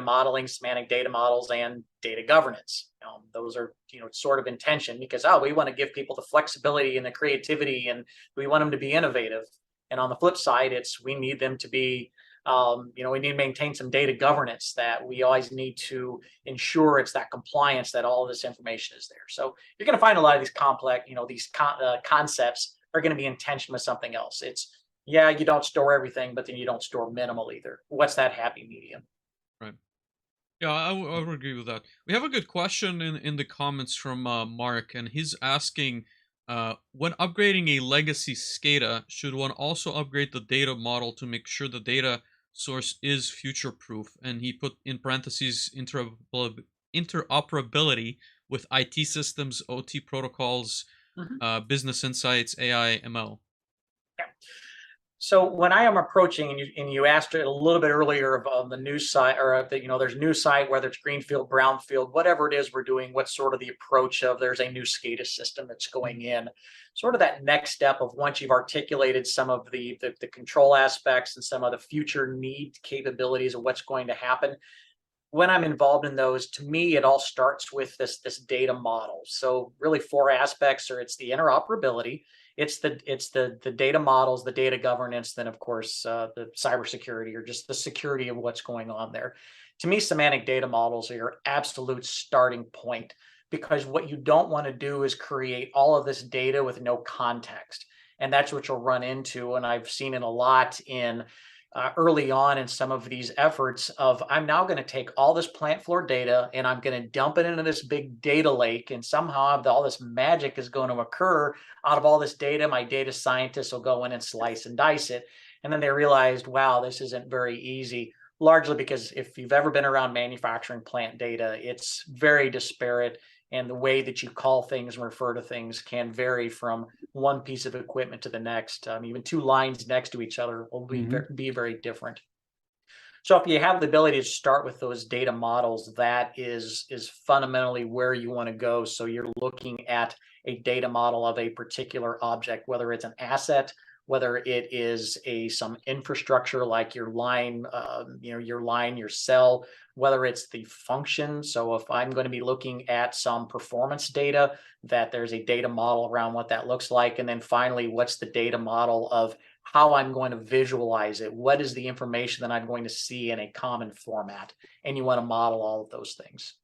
modeling, semantic data models, and data governance. Those are, sort of in tension because, we want to give people the flexibility and the creativity, and we want them to be innovative. And on the flip side, we need them to be, we need to maintain some data governance, that we always need to ensure it's that compliance, that all of this information is there. So you're going to find a lot of these complex, these concepts are going to be in tension with something else. You don't store everything, but then you don't store minimal either. What's that happy medium? Right. Yeah, I would agree with that. We have a good question in the comments from Mark, and he's asking, when upgrading a legacy SCADA, should one also upgrade the data model to make sure the data source is future proof, and he put in parentheses interoperability with IT systems, OT protocols, business insights, AI, ML. Yeah. So when I am approaching, and you asked it a little bit earlier of the new site, or there's new site, whether it's Greenfield, Brownfield, whatever it is we're doing, what's sort of the approach of there's a new SCADA system that's going in, sort of that next step of once you've articulated some of the control aspects and some of the future need capabilities of what's going to happen. When I'm involved in those, to me, it all starts with this data model. So really 4 aspects, or it's the interoperability, it's the data models, the data governance, then of course the cybersecurity, or just the security of what's going on there. To me, semantic data models are your absolute starting point, because what you don't want to do is create all of this data with no context. And that's what you'll run into. And I've seen it a lot in early on in some of these efforts of, I'm now going to take all this plant floor data and I'm going to dump it into this big data lake, and somehow all this magic is going to occur out of all this data. My data scientists will go in and slice and dice it. And then they realized, wow, this isn't very easy, largely because if you've ever been around manufacturing plant data, it's very disparate. And the way that you call things and refer to things can vary from one piece of equipment to the next. Even 2 lines next to each other will be very different. So if you have the ability to start with those data models, that is fundamentally where you want to go. So you're looking at a data model of a particular object, whether it's an asset, whether it is some infrastructure like your line, your cell, whether it's the function. So if I'm going to be looking at some performance data, that there's a data model around what that looks like. And then finally, what's the data model of how I'm going to visualize it? What is the information that I'm going to see in a common format? And you want to model all of those things.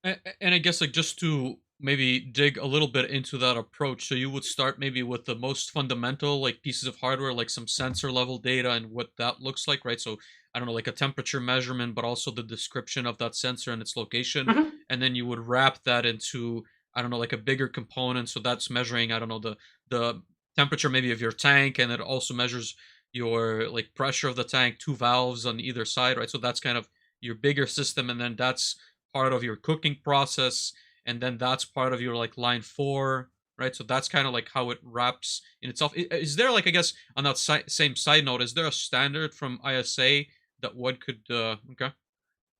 And I guess, like, just to maybe dig a little bit into that approach, so you would start maybe with the most fundamental, like, pieces of hardware, like some sensor level data and what that looks like, right? So I don't know, like a temperature measurement, but also the description of that sensor and its location. And then you would wrap that into, I don't know, like a bigger component. So that's measuring, I don't know, the temperature maybe of your tank, and it also measures your, like, pressure of the tank, 2 valves on either side, right? So that's kind of your bigger system, and then that's part of your cooking process, and then that's part of your, like, line 4, right? So that's kind of like how it wraps in itself. Is there, like, I guess on that same side note, is there a standard from ISA that one could okay,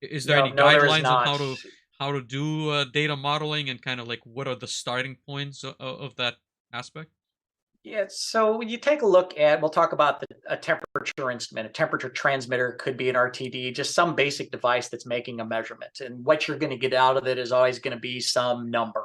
is there any No, there is guidelines on not. how to do data modeling, and kind of like what are the starting points of that aspect? Yeah, so when you take a look at, we'll talk about a temperature instrument. A temperature transmitter could be an RTD, just some basic device that's making a measurement. And what you're going to get out of it is always going to be some number.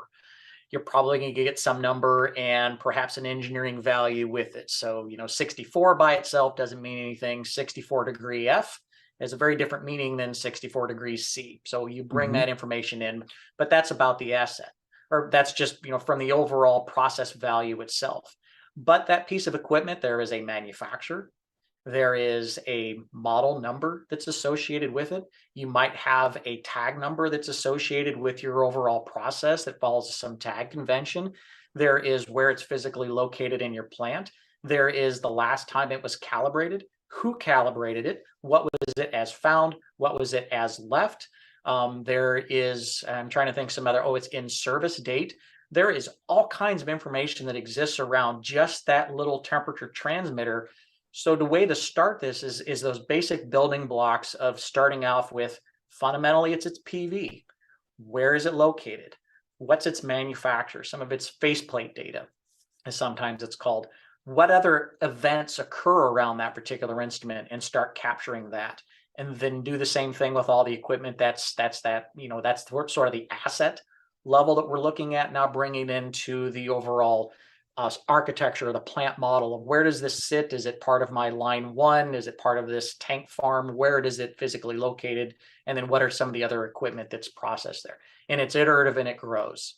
You're probably going to get some number and perhaps an engineering value with it. So, 64 by itself doesn't mean anything. 64 degree F has a very different meaning than 64 degrees C. So you bring that information in, but that's about the asset, or that's just, from the overall process value itself. But that piece of equipment, there is a manufacturer, there is a model number that's associated with it. You might have a tag number that's associated with your overall process that follows some tag convention. There is where it's physically located in your plant. There is the last time it was calibrated, who calibrated it, what was it as found, what was it as left. There is, I'm trying to think some other, it's in service date. There is all kinds of information that exists around just that little temperature transmitter. So the way to start this is those basic building blocks of starting off with, fundamentally, it's its PV. Where is it located? What's its manufacturer? Some of its faceplate data, as sometimes it's called. What other events occur around that particular instrument, and start capturing that. And then do the same thing with all the equipment. That's sort of the asset level that we're looking at now, bringing into the overall architecture of the plant model of, where does this sit? Is it part of my line 1? Is it part of this tank farm? Where is it physically located? And then what are some of the other equipment that's processed there? And it's iterative and it grows.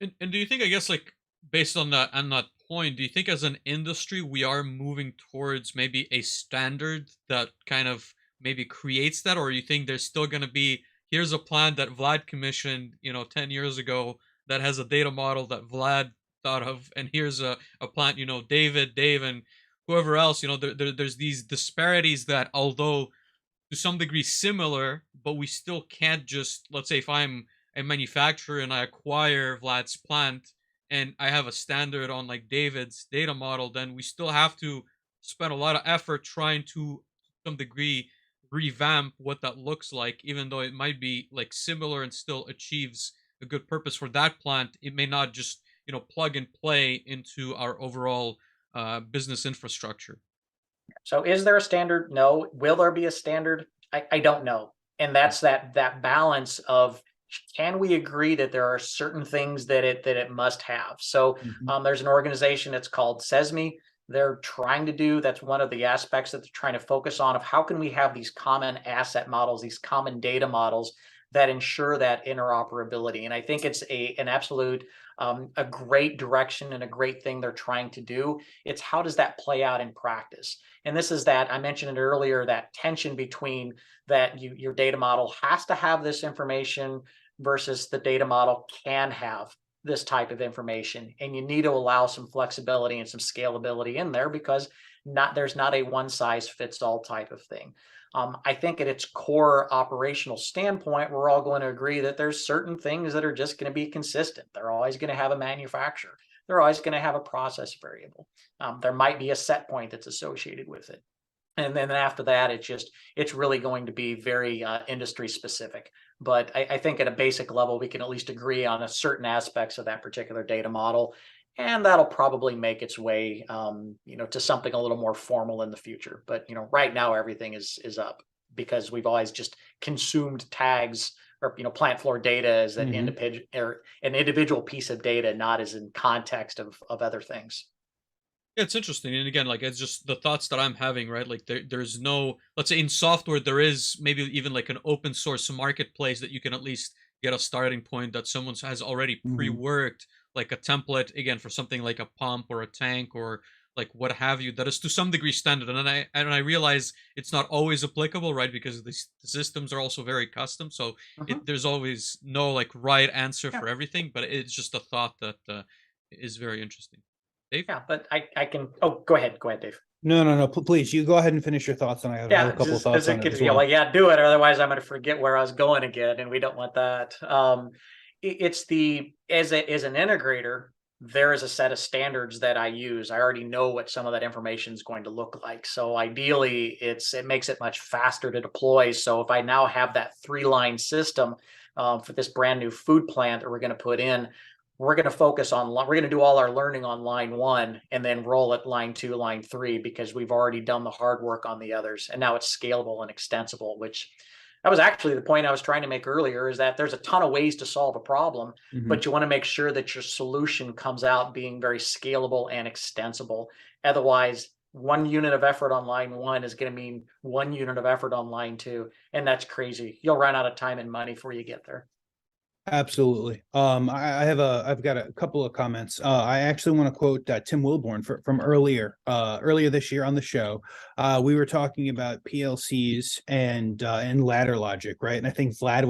And do you think, I guess, like, based on that point, do you think as an industry we are moving towards maybe a standard that kind of maybe creates that, or you think there's still going to be, here's a plant that Vlad commissioned, 10 years ago, that has a data model that Vlad thought of, and here's a plant, Dave and whoever else, there's these disparities that, although to some degree similar, but we still can't just, let's say if I'm a manufacturer and I acquire Vlad's plant and I have a standard on like David's data model, then we still have to spend a lot of effort trying to some degree revamp what that looks like, even though it might be like similar and still achieves a good purpose for that plant. It may not just, plug and play into our overall business infrastructure. So is there a standard? No. Will there be a standard? I don't know. And that's that balance of, can we agree that there are certain things that it must have? So there's an organization, it's called SESME. They're trying to do, that's one of the aspects that they're trying to focus on, of how can we have these common asset models, these common data models that ensure that interoperability. And I think it's an absolute a great direction and a great thing they're trying to do. It's how does that play out in practice? And this is that, I mentioned it earlier, that tension between that your data model has to have this information versus the data model can have this type of information. And you need to allow some flexibility and some scalability in there, because there's not a one size fits all type of thing. I think at its core operational standpoint, we're all going to agree that there's certain things that are just going to be consistent. They're always going to have a manufacturer. They're always going to have a process variable. There might be a set point that's associated with it. And then after that, it's really going to be very industry specific. But I think at a basic level, we can at least agree on a certain aspects of that particular data model. And that'll probably make its way, to something a little more formal in the future. But, right now, everything is up because we've always just consumed tags or, plant floor data as an individual piece of data, not as in context of other things. Yeah, it's interesting. And again, like, it's just the thoughts that I'm having, right? Like there's no, let's say in software, there is maybe even like an open source marketplace that you can at least get a starting point that someone has already pre-worked, like a template, again, for something like a pump or a tank or like what have you, that is to some degree standard. And I realize it's not always applicable, right? Because the systems are also very custom. So there's always no like right answer for everything, but it's just a thought that is very interesting. Dave? Yeah, but I can, go ahead, Dave. No, please, you go ahead and finish your thoughts, and I have a couple of thoughts on it as well. Do it, otherwise I'm going to forget where I was going again, and we don't want that. It's as an integrator, there is a set of standards that I use. I already know what some of that information is going to look like. So ideally, it makes it much faster to deploy. So if I now have that 3-line system for this brand new food plant that we're going to put in, we're going to do all our learning on line 1 and then roll it line 2, line 3, because we've already done the hard work on the others. And now it's scalable and extensible, which that was actually the point I was trying to make earlier, is that there's a ton of ways to solve a problem, but you want to make sure that your solution comes out being very scalable and extensible. Otherwise, 1 unit of effort on line 1 is going to mean 1 unit of effort on line 2. And that's crazy. You'll run out of time and money before you get there. Absolutely. I've got a couple of comments. I actually want to quote Tim Wilborn from earlier this year on the show. We were talking about PLCs and ladder logic, right? And I think Vlad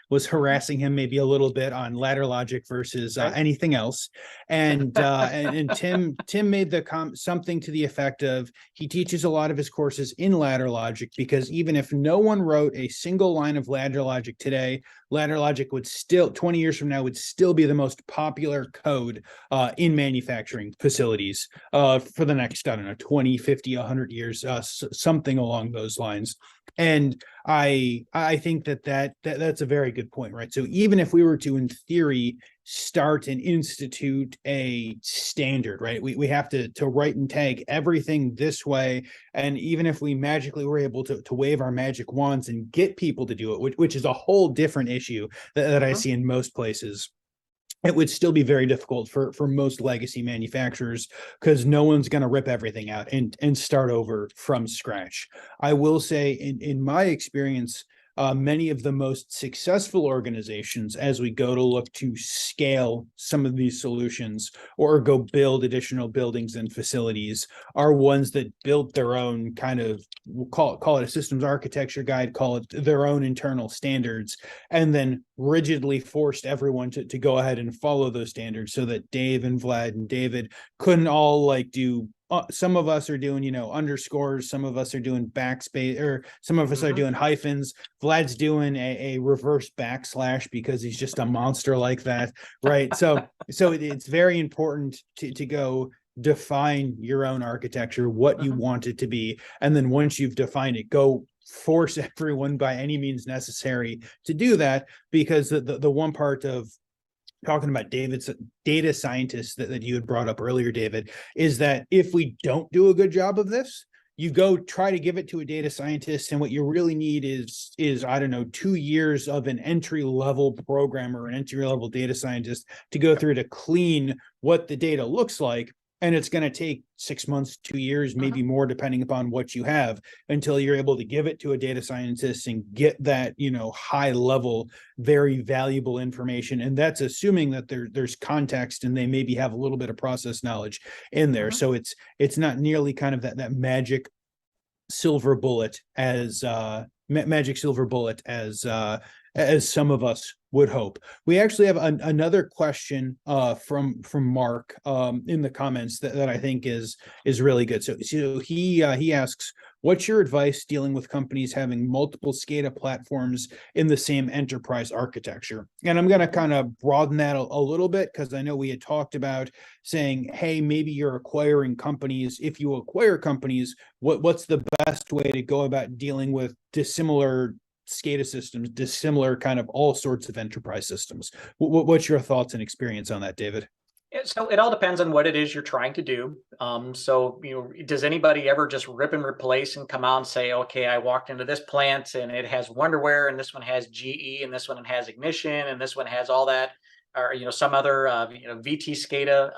was harassing him maybe a little bit on ladder logic versus anything else. And Tim made something to the effect of, he teaches a lot of his courses in ladder logic because even if no one wrote a single line of ladder logic today, ladder logic would still, 20 years from now, would still be the most popular code in manufacturing facilities for the next, 20, 50, 100 years, something along those lines. And I think that's a very good point, right? So even if we were to, in theory, start and institute a standard, right? We have to write and tag everything this way. And even if we magically were able to wave our magic wands and get people to do it, which is a whole different issue that I see in most places, it would still be very difficult for most legacy manufacturers because no one's going to rip everything out and start over from scratch. I will say, in my experience, many of the most successful organizations, as we go to look to scale some of these solutions or go build additional buildings and facilities, are ones that built their own kind of, we'll call it a systems architecture guide, call it their own internal standards, and then rigidly forced everyone to go ahead and follow those standards so that Dave and Vlad and David couldn't all do some of us are doing, underscores, some of us are doing backspace, or some of us are doing hyphens. Vlad's doing a reverse backslash because he's just a monster like that, right? So it's very important to go define your own architecture, what you want it to be, and then once you've defined it, go force everyone by any means necessary to do that, because the one part of talking about David's data scientists that you had brought up earlier, David, is that if we don't do a good job of this, you go try to give it to a data scientist, and what you really need is I don't know, 2 years of an entry-level programmer, an entry-level data scientist to go through to clean what the data looks like. And it's going to take 6 months, 2 years, maybe more, depending upon what you have, until you're able to give it to a data scientist and get that, high level, very valuable information. And that's assuming that there's context and they maybe have a little bit of process knowledge in there. So it's not nearly kind of that magic silver bullet as some of us would hope. We actually have another question from Mark in the comments that I think is really good. So he asks, what's your advice dealing with companies having multiple SCADA platforms in the same enterprise architecture? And I'm going to kind of broaden that a little bit, because I know we had talked about saying, hey, maybe you're acquiring companies. If you acquire companies, what's the best way to go about dealing with dissimilar SCADA systems, dissimilar kind of all sorts of enterprise systems? What's your thoughts and experience on that, David? So it all depends on what it is you're trying to do. So, does anybody ever just rip and replace and come out and say, okay, I walked into this plant and it has Wonderware, and this one has GE, and this one has Ignition, and this one has all that, or, some other, VT SCADA,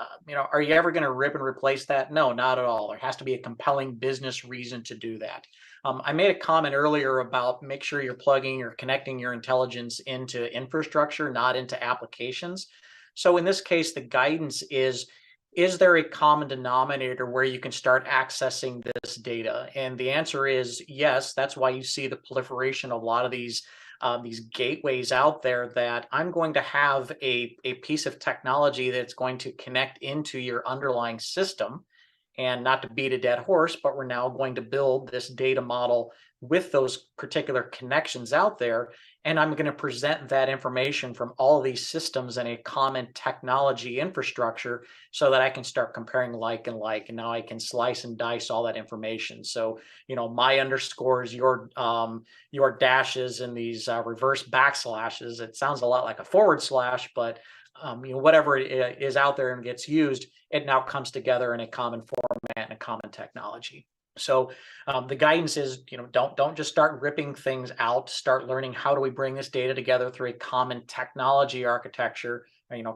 are you ever going to rip and replace that? No, not at all. There has to be a compelling business reason to do that. I made a comment earlier about make sure you're plugging or connecting your intelligence into infrastructure, not into applications. So in this case, the guidance is there a common denominator where you can start accessing this data? And the answer is yes. That's why you see the proliferation of a lot of these gateways out there, that I'm going to have a piece of technology that's going to connect into your underlying system. And not to beat a dead horse, but we're now going to build this data model with those particular connections out there. And I'm going to present that information from all of these systems in a common technology infrastructure, so that I can start comparing like and like. And now I can slice and dice all that information. So, my underscores, your dashes, and these reverse backslashes, it sounds a lot like a forward slash, but whatever is out there and gets used, it now comes together in a common format and a common technology. So the guidance is, don't just start ripping things out. Start learning, how do we bring this data together through a common technology architecture,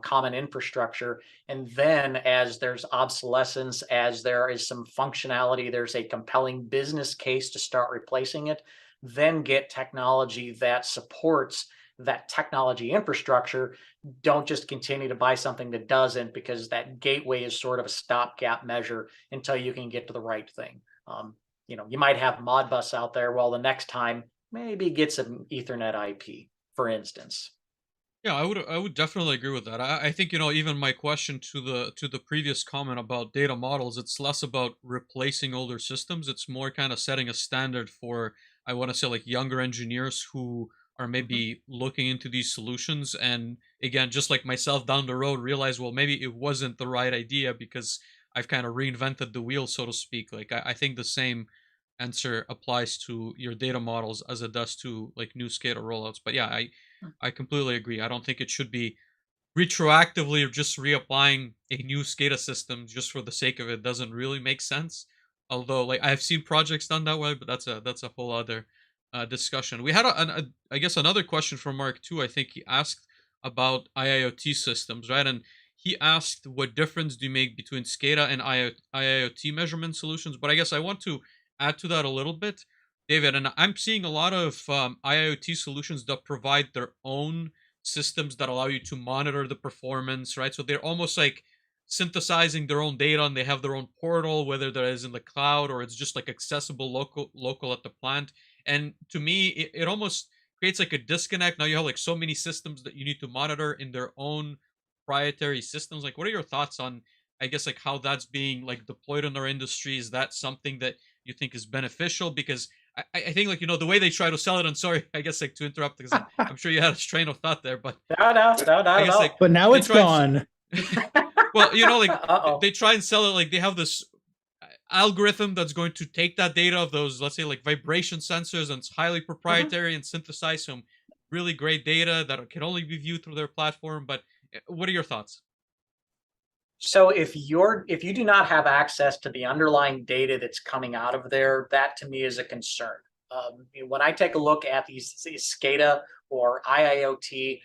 common infrastructure. And then as there's obsolescence, as there is some functionality, there's a compelling business case to start replacing it, then get technology that supports that technology infrastructure. Don't just continue to buy something that doesn't, because that gateway is sort of a stopgap measure until you can get to the right thing. You might have Modbus out there. Well, the next time maybe get some Ethernet IP, for instance. Yeah, I would definitely agree with that. I think, even my question to the previous comment about data models, it's less about replacing older systems. It's more kind of setting a standard for, I want to say, like, younger engineers who are maybe looking into these solutions, and again, just like myself down the road, realize, well, maybe it wasn't the right idea because I've kind of reinvented the wheel, so to speak. Like, I think the same answer applies to your data models as it does to, like, new SCADA rollouts. But yeah, I completely agree. I don't think it should be retroactively or just reapplying a new SCADA system just for the sake of it. Doesn't really make sense. Although, like, I've seen projects done that way, but that's a whole other discussion. We had I guess another question from Mark too. I think he asked about IIoT systems, right? And he asked, what difference do you make between SCADA and IIoT measurement solutions? But I guess I want to add to that a little bit, David. And I'm seeing a lot of IIoT solutions that provide their own systems that allow you to monitor the performance, right? So they're almost like synthesizing their own data, and they have their own portal, whether that is in the cloud or it's just like accessible local at the plant. And to me, it almost creates like a disconnect. Now you have like so many systems that you need to monitor in their own proprietary systems. Like, what are your thoughts on I guess like how that's being like deployed in our industry? Is that something that you think is beneficial? Because I think like, the way they try to sell it, and sorry, I guess like to interrupt, because I'm sure you had a train of thought there, but No, I guess no. like But now they it's try and gone. well, like Uh-oh. they try and sell it like they have this algorithm that's going to take that data of those, let's say, like vibration sensors, and it's highly proprietary and synthesize some really great data that can only be viewed through their platform. But what are your thoughts? So if you do not have access to the underlying data that's coming out of there, that to me is a concern. When I take a look at these SCADA or IIoT,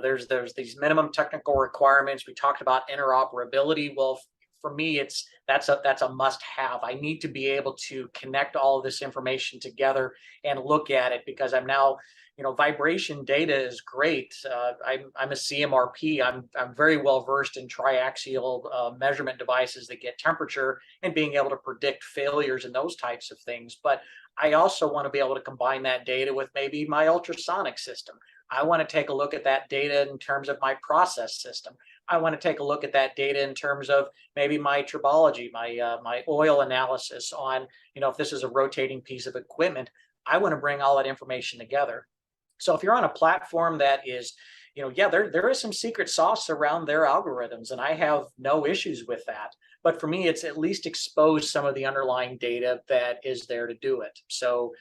there's these minimum technical requirements. We talked about interoperability. Well, for me, that's a must-have. I need to be able to connect all of this information together and look at it, because I'm now, vibration data is great. I'm a CMRP. I'm very well versed in triaxial measurement devices that get temperature and being able to predict failures and those types of things. But I also want to be able to combine that data with maybe my ultrasonic system. I want to take a look at that data in terms of my process system. I want to take a look at that data in terms of maybe my tribology, my oil analysis on, if this is a rotating piece of equipment. I want to bring all that information together. So if you're on a platform that is, there is some secret sauce around their algorithms, and I have no issues with that. But for me, it's at least expose some of the underlying data that is there to do it. So,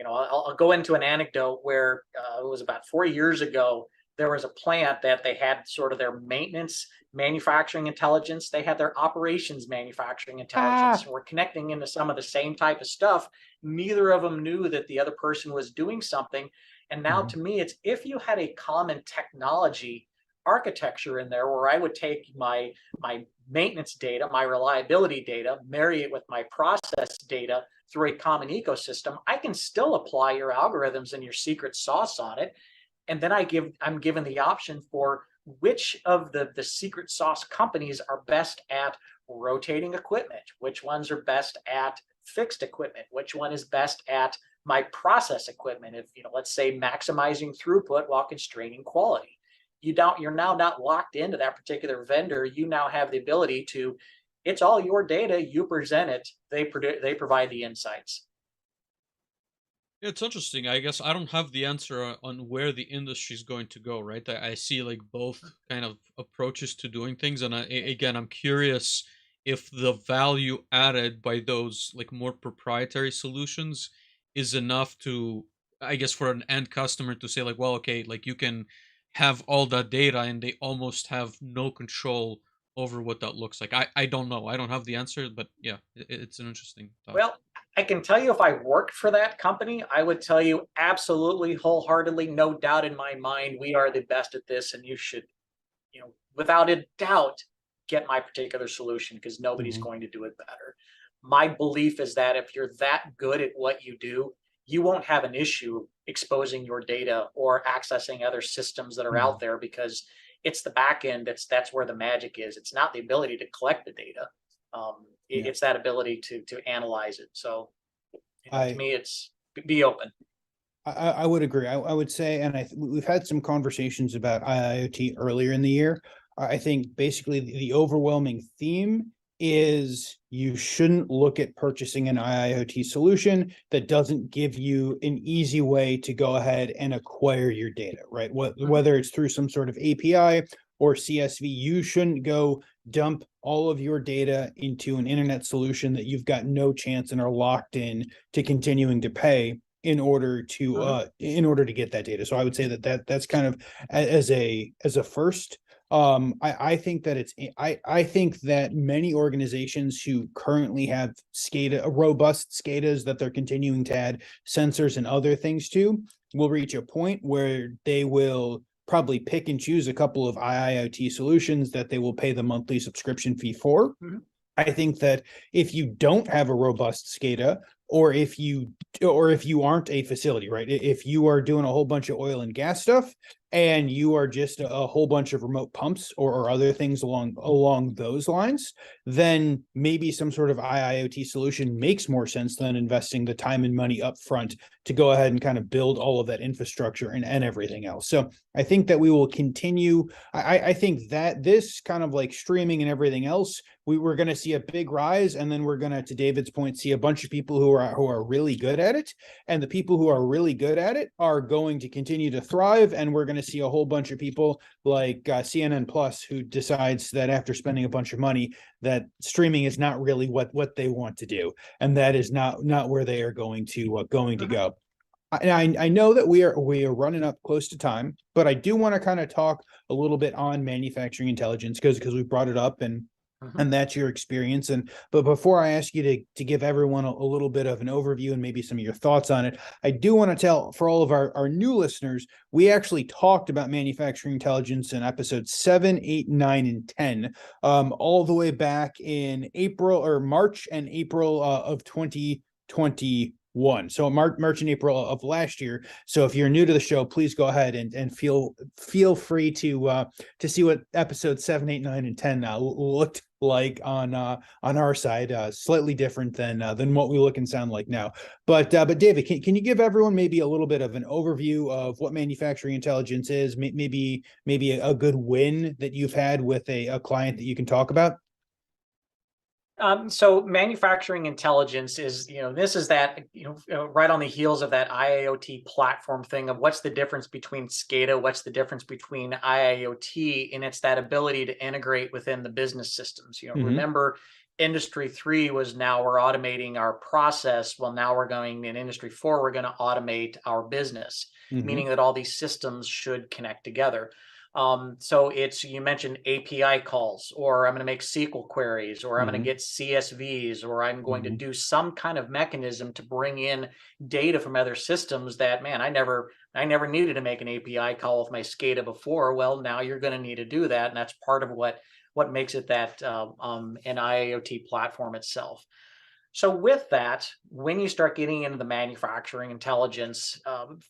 I'll go into an anecdote where it was about 4 years ago. There was a plant that they had sort of their maintenance manufacturing intelligence. They had their operations manufacturing intelligence. And we're connecting into some of the same type of stuff. Neither of them knew that the other person was doing something. And now to me, it's if you had a common technology architecture in there, where I would take my maintenance data, my reliability data, marry it with my process data through a common ecosystem, I can still apply your algorithms and your secret sauce on it. And then I'm given the option for which of the secret sauce companies are best at rotating equipment, which ones are best at fixed equipment, which one is best at my process equipment. If, let's say maximizing throughput while constraining quality. You're now not locked into that particular vendor. You now have the ability to, it's all your data, you present it, they provide the insights. Yeah, it's interesting. I guess I don't have the answer on where the industry is going to go, right? I see like both kind of approaches to doing things. And again, I'm curious if the value added by those like more proprietary solutions is enough to, I guess, for an end customer to say like, well, okay, like you can have all that data and they almost have no control over what that looks like. I don't know. I don't have the answer, but yeah, it's an interesting thought. Well, I can tell you, if I worked for that company, I would tell you absolutely, wholeheartedly, no doubt in my mind, we are the best at this, and you should, without a doubt, get my particular solution, because nobody's going to do it better. My belief is that if you're that good at what you do, you won't have an issue exposing your data or accessing other systems that are out there, because it's the back end that's where the magic is. It's not the ability to collect the data. It's that ability to analyze it. So to me, it's be open. I would agree. I would say, and we've had some conversations about IIoT earlier in the year. I think basically the overwhelming theme is you shouldn't look at purchasing an IIoT solution that doesn't give you an easy way to go ahead and acquire your data, right? Whether it's through some sort of API or CSV, you shouldn't go dump all of your data into an internet solution that you've got no chance and are locked in to continuing to pay in order to get that data. So I would say that's kind of as a first. I think that I think that many organizations who currently have robust SCADAs that they're continuing to add sensors and other things to will reach a point where they will probably pick and choose a couple of IIoT solutions that they will pay the monthly subscription fee for. I think that if you don't have a robust SCADA, or if you aren't a facility, right? If you are doing a whole bunch of oil and gas stuff, and you are just a whole bunch of remote pumps or other things along those lines, then maybe some sort of IIoT solution makes more sense than investing the time and money up front to go ahead and kind of build all of that infrastructure and everything else. So I think that we will continue. I think that this kind of like streaming and everything else, we're going to see a big rise, and then we're going to David's point, see a bunch of people who are really good at it, and the people who are really good at it are going to continue to thrive, and we're going to see a whole bunch of people like CNN Plus who decides that after spending a bunch of money that streaming is not really what they want to do, and that is not where they are going to go. I know that we are running up close to time, but I do want to kind of talk a little bit on manufacturing intelligence because we brought it up and that's your experience. But before I ask you to give everyone a little bit of an overview and maybe some of your thoughts on it, I do want to tell for all of our new listeners, we actually talked about manufacturing intelligence in episodes 7, 8, 9, and 10, all the way back in March and April of 2021. So March and April of last year. So if you're new to the show, please go ahead and feel free to see what episodes 7, 8, 9, and 10 looked like on our side, slightly different than what we look and sound like now. But David, can you give everyone maybe a little bit of an overview of what manufacturing intelligence is? Maybe a good win that you've had with a client that you can talk about? So manufacturing intelligence is, this is that, right on the heels of that IIoT platform thing of what's the difference between SCADA, what's the difference between IIoT, and it's that ability to integrate within the business systems. Remember, Industry 3 was now we're automating our process. Well, now we're going in Industry 4, we're going to automate our business, meaning that all these systems should connect together. So you mentioned API calls, or I'm going to make SQL queries, or I'm going to get CSVs, or I'm going to do some kind of mechanism to bring in data from other systems that, man, I never needed to make an API call with my SCADA before. Well, now you're going to need to do that. And that's part of what makes it that an IIoT platform itself. So with that, when you start getting into the manufacturing intelligence,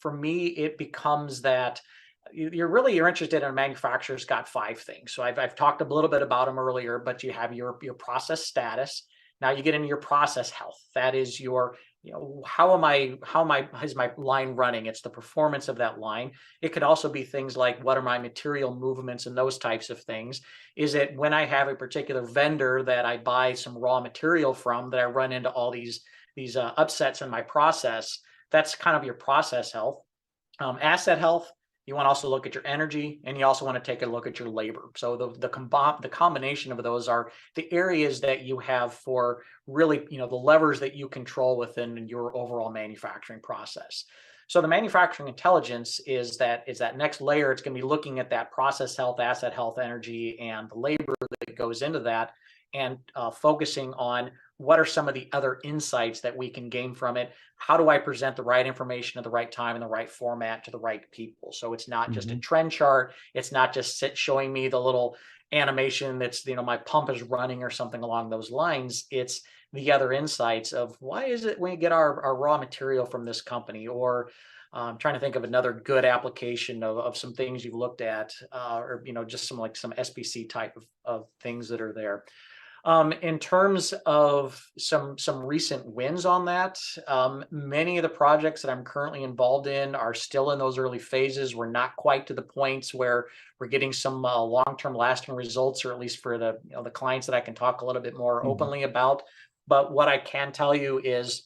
for me, it becomes that you're interested in a manufacturer's got 5 things. So I've talked a little bit about them earlier, but you have your process status. Now you get into your process health. That is your, is my line running? It's the performance of that line. It could also be things like, what are my material movements and those types of things? Is it when I have a particular vendor that I buy some raw material from that I run into all these upsets in my process? That's kind of your process health. Asset health. You want to also look at your energy, and you also want to take a look at your labor. So the combination of those are the areas that you have for really, the levers that you control within your overall manufacturing process. So the manufacturing intelligence is that next layer. It's going to be looking at that process health, asset health, energy, and the labor that goes into that, and focusing on what are some of the other insights that we can gain from it. How do I present the right information at the right time in the right format to the right people? So it's not just a trend chart. It's not just showing me the little animation that's, my pump is running or something along those lines. It's the other insights of why is it we get our raw material from this company, or I'm trying to think of another good application of some things you've looked at, or, just some SPC type of things that are there. In terms of some recent wins on that, many of the projects that I'm currently involved in are still in those early phases. We're not quite to the points where we're getting some long-term lasting results, or at least for the clients that I can talk a little bit more openly about. But what I can tell you is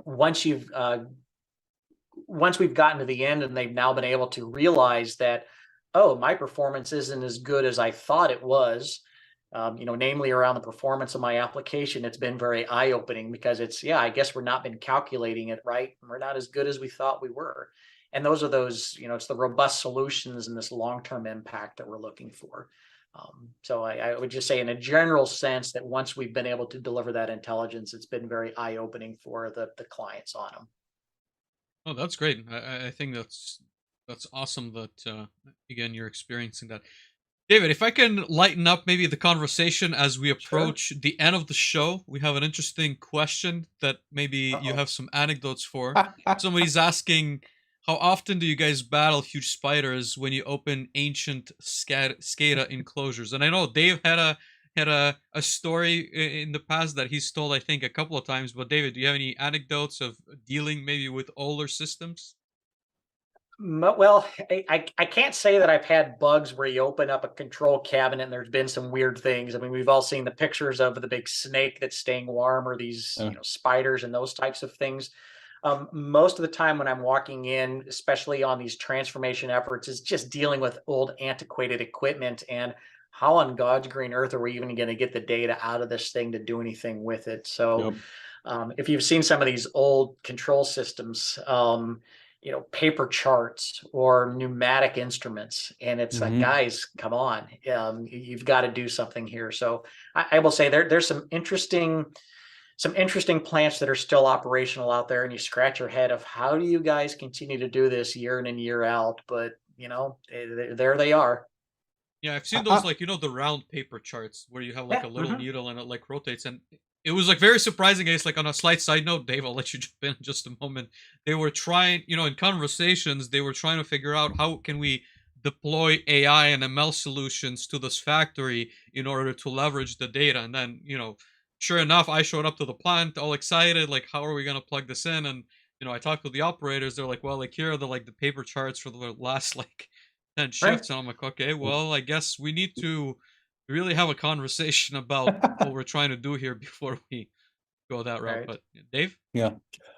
once we've gotten to the end and they've now been able to realize that, oh, my performance isn't as good as I thought it was, namely around the performance of my application, it's been very eye-opening, because I guess we're not been calculating it right. We're not as good as we thought we were. And those are it's the robust solutions and this long-term impact that we're looking for. So I would just say in a general sense that once we've been able to deliver that intelligence, it's been very eye-opening for the clients on them. Oh, that's great. I think that's awesome that, again, you're experiencing that. David, if I can lighten up maybe the conversation as we approach the end of the show, we have an interesting question that maybe you have some anecdotes for. Somebody's asking, How often do you guys battle huge spiders when you open ancient SCADA enclosures? And I know Dave had a story in the past that he's told, I think, a couple of times. But David, do you have any anecdotes of dealing maybe with older systems? Well, I can't say that I've had bugs where you open up a control cabinet and there's been some weird things. I mean, we've all seen the pictures of the big snake that's staying warm, or these, spiders and those types of things. Most of the time when I'm walking in, especially on these transformation efforts, is just dealing with old antiquated equipment, and how on God's green earth are we even going to get the data out of this thing to do anything with it? So, if you've seen some of these old control systems, paper charts or pneumatic instruments, and it's like, guys, come on, you've got to do something here. So I will say there's some interesting plants that are still operational out there, and you scratch your head of how do you guys continue to do this year in and year out? But there they are. Yeah, I've seen those, like, the round paper charts where you have like Yeah. a little needle and it like rotates, and it was like very surprising. I guess, like, on a slight side note, Dave, I'll let you jump in just a moment. They were trying, in conversations, they were trying to figure out how can we deploy AI and ML solutions to this factory in order to leverage the data. And then, sure enough, I showed up to the plant all excited, like, how are we gonna plug this in? And I talked to the operators. They're like, well, like, here are the paper charts for the last like 10 Right. shifts. And I'm like, okay, well, I guess we need to really have a conversation about what we're trying to do here before we go that route. Right. But Dave? Yeah.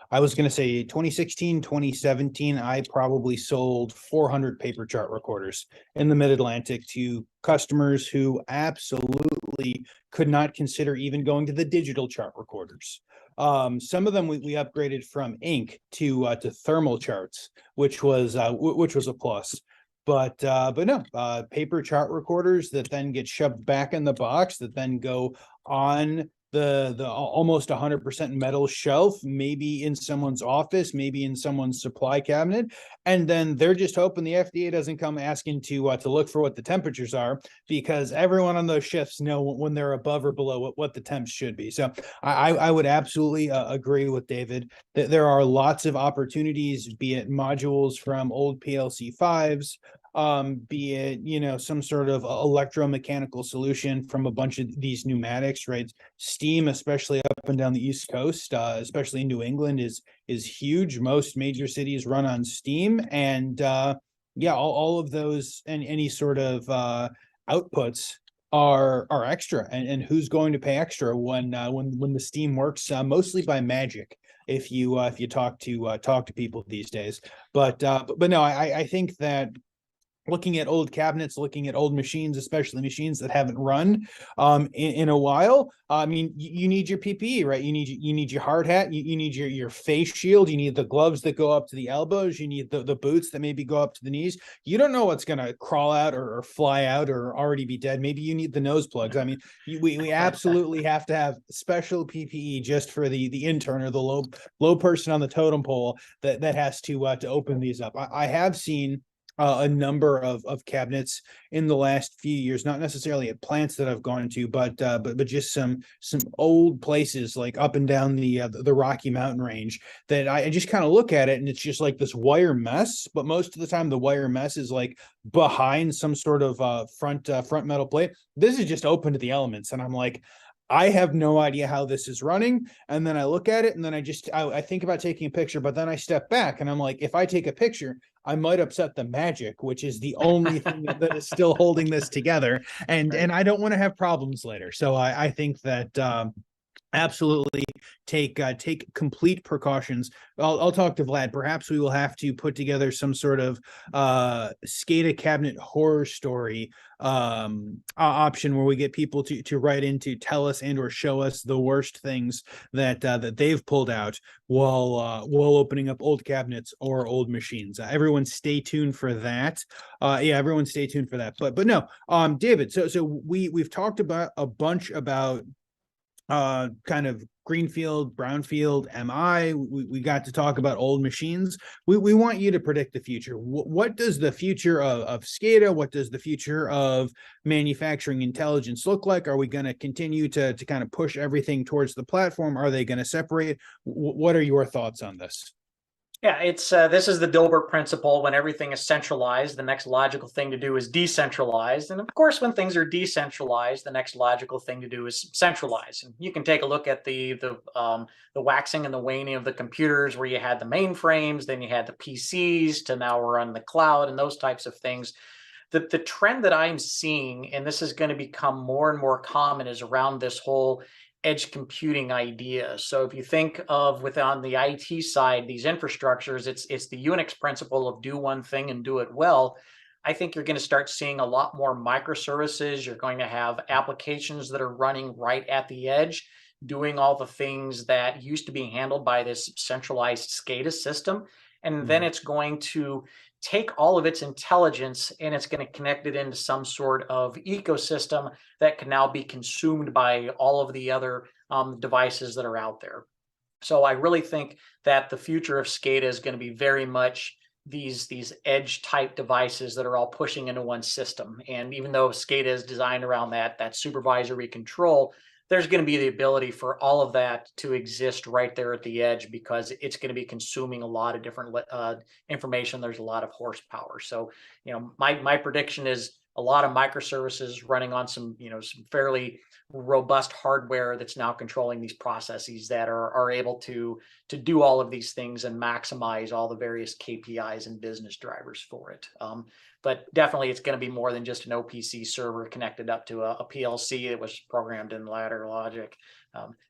I was going to say 2016, 2017, I probably sold 400 paper chart recorders in the mid-Atlantic to customers who absolutely could not consider even going to the digital chart recorders. Some of them we upgraded from ink to thermal charts, which was a plus. But no, paper chart recorders that then get shoved back in the box, that then go on the almost 100% metal shelf, maybe in someone's office, maybe in someone's supply cabinet, and then they're just hoping the FDA doesn't come asking to look for what the temperatures are, because everyone on those shifts know when they're above or below what the temps should be. So I would absolutely agree with David that there are lots of opportunities, be it modules from old PLC 5s, be it some sort of electromechanical solution from a bunch of these pneumatics, right? Steam, especially up and down the East Coast, especially in New England, is huge. Most major cities run on Steam, and all of those and any sort of outputs are extra, and who's going to pay extra when the Steam works mostly by magic, if you talk to people these days. But no, I think that looking at old cabinets, looking at old machines, especially machines that haven't run in a while, I mean, you need your PPE, right? You need your hard hat, you need your face shield, you need the gloves that go up to the elbows, you need the boots that maybe go up to the knees. You don't know what's going to crawl out or fly out or already be dead. Maybe you need the nose plugs. I mean, we absolutely have to have special PPE just for the intern or the low person on the totem pole that has to open these up. I have seen a number of cabinets in the last few years, not necessarily at plants that I've gone to, but just some old places like up and down the Rocky Mountain range that I just kind of look at it and it's just like this wire mess. But most of the time, the wire mess is like behind some sort of front metal plate. This is just open to the elements, and I'm like, I have no idea how this is running. And then I look at it and then I think about taking a picture, but then I step back and I'm like, if I take a picture, I might upset the magic, which is the only thing that is still holding this together. And I don't want to have problems later. So I think that absolutely take complete precautions. I'll talk to Vlad. Perhaps we will have to put together some sort of SCADA cabinet horror story option where we get people to write in to tell us and or show us the worst things that they've pulled out while opening up old cabinets or old machines. Everyone stay tuned for that. Everyone stay tuned for that. But no, David, so we've talked about a bunch about kind of Greenfield, Brownfield, MI. We got to talk about old machines. We want you to predict the future. What does the future of SCADA, what does the future of manufacturing intelligence look like? Are we going to continue to kind of push everything towards the platform? Are they going to separate? What are your thoughts on this? Yeah, it's this is the Dilbert principle. When everything is centralized, the next logical thing to do is decentralized. And of course, when things are decentralized, the next logical thing to do is centralize. And you can take a look at the waxing and the waning of the computers, where you had the mainframes, then you had the PCs, to now we're on the cloud and those types of things. The trend that I'm seeing, and this is going to become more and more common, is around this whole edge computing idea. So if you think of on the IT side, these infrastructures, it's the Unix principle of do one thing and do it well. I think you're going to start seeing a lot more microservices. You're going to have applications that are running right at the edge, doing all the things that used to be handled by this centralized SCADA system. And then it's going to take all of its intelligence and it's going to connect it into some sort of ecosystem that can now be consumed by all of the other devices that are out there. So I really think that the future of SCADA is going to be very much these edge type devices that are all pushing into one system. And even though SCADA is designed around that supervisory control, there's going to be the ability for all of that to exist right there at the edge, because it's going to be consuming a lot of different information. There's a lot of horsepower. So, my prediction is a lot of microservices running on some fairly robust hardware that's now controlling these processes that are able to do all of these things and maximize all the various KPIs and business drivers for it. But definitely it's going to be more than just an OPC server connected up to a PLC that was programmed in ladder logic.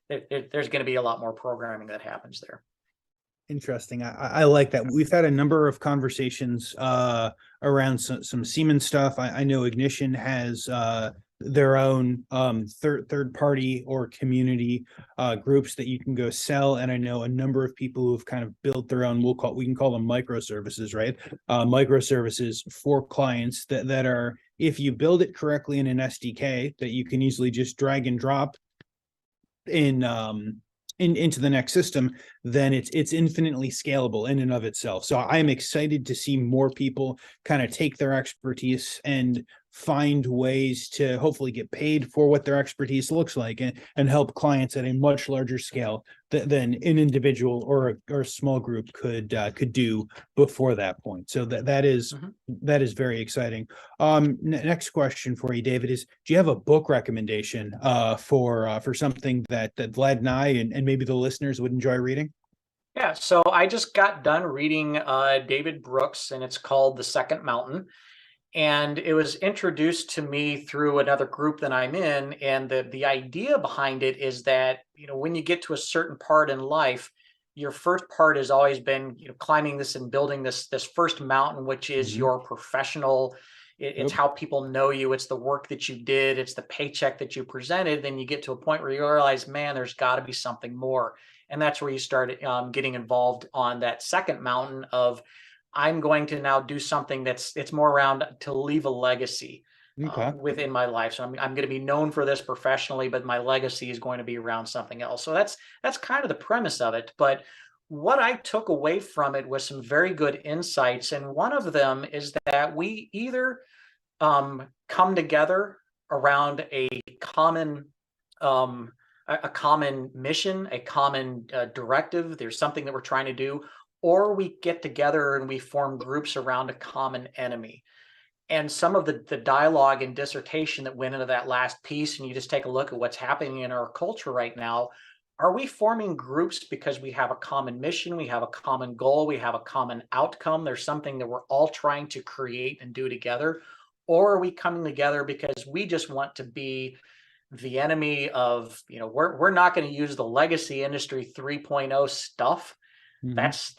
There's going to be a lot more programming that happens there. Interesting. I like that. We've had a number of conversations around some Siemens stuff. I know Ignition has their own third party or community groups that you can go sell, and I know a number of people who've kind of built their own, we can call them microservices, right? Microservices for clients that are, if you build it correctly in an SDK, that you can easily just drag and drop into the next system, then it's infinitely scalable in and of itself. So I'm excited to see more people kind of take their expertise and find ways to hopefully get paid for what their expertise looks like, and help clients at a much larger scale than an individual or a small group could do before that point. So that is very exciting. Next question for you, David, is do you have a book recommendation for something that Vlad and I and maybe the listeners would enjoy reading? Yeah, so I just got done reading David Brooks, and it's called The Second Mountain. And it was introduced to me through another group that I'm in. And the idea behind it is that, when you get to a certain part in life, your first part has always been, climbing this and building this first mountain, which is your professional. It's how people know you. It's the work that you did. It's the paycheck that you presented. Then you get to a point where you realize, man, there's got to be something more. And that's where you start getting involved on that second mountain of, I'm going to now do something it's more around to leave a legacy within my life. So I'm going to be known for this professionally, but my legacy is going to be around something else. So that's kind of the premise of it. But what I took away from it was some very good insights. And one of them is that we either come together around a common mission, a common directive. There's something that we're trying to do, or we get together and we form groups around a common enemy. And some of the dialogue and dissertation that went into that last piece, and you just take a look at what's happening in our culture right now, are we forming groups because we have a common mission, we have a common goal, we have a common outcome, there's something that we're all trying to create and do together? Or are we coming together because we just want to be the enemy of, we're not going to use the legacy industry 3.0 stuff. That's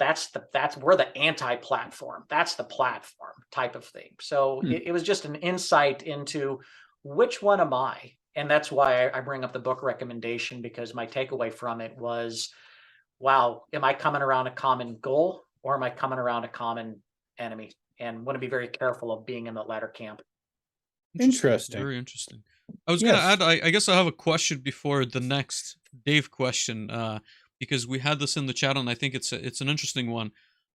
we're the anti-platform. That's the platform type of thing. So it was just an insight into which one am I? And that's why I bring up the book recommendation, because my takeaway from it was, wow, am I coming around a common goal, or am I coming around a common enemy? And want to be very careful of being in the latter camp. Interesting. Very interesting. I was going to add, I guess I have a question before the next Dave question, because we had this in the chat, and I think it's an interesting one.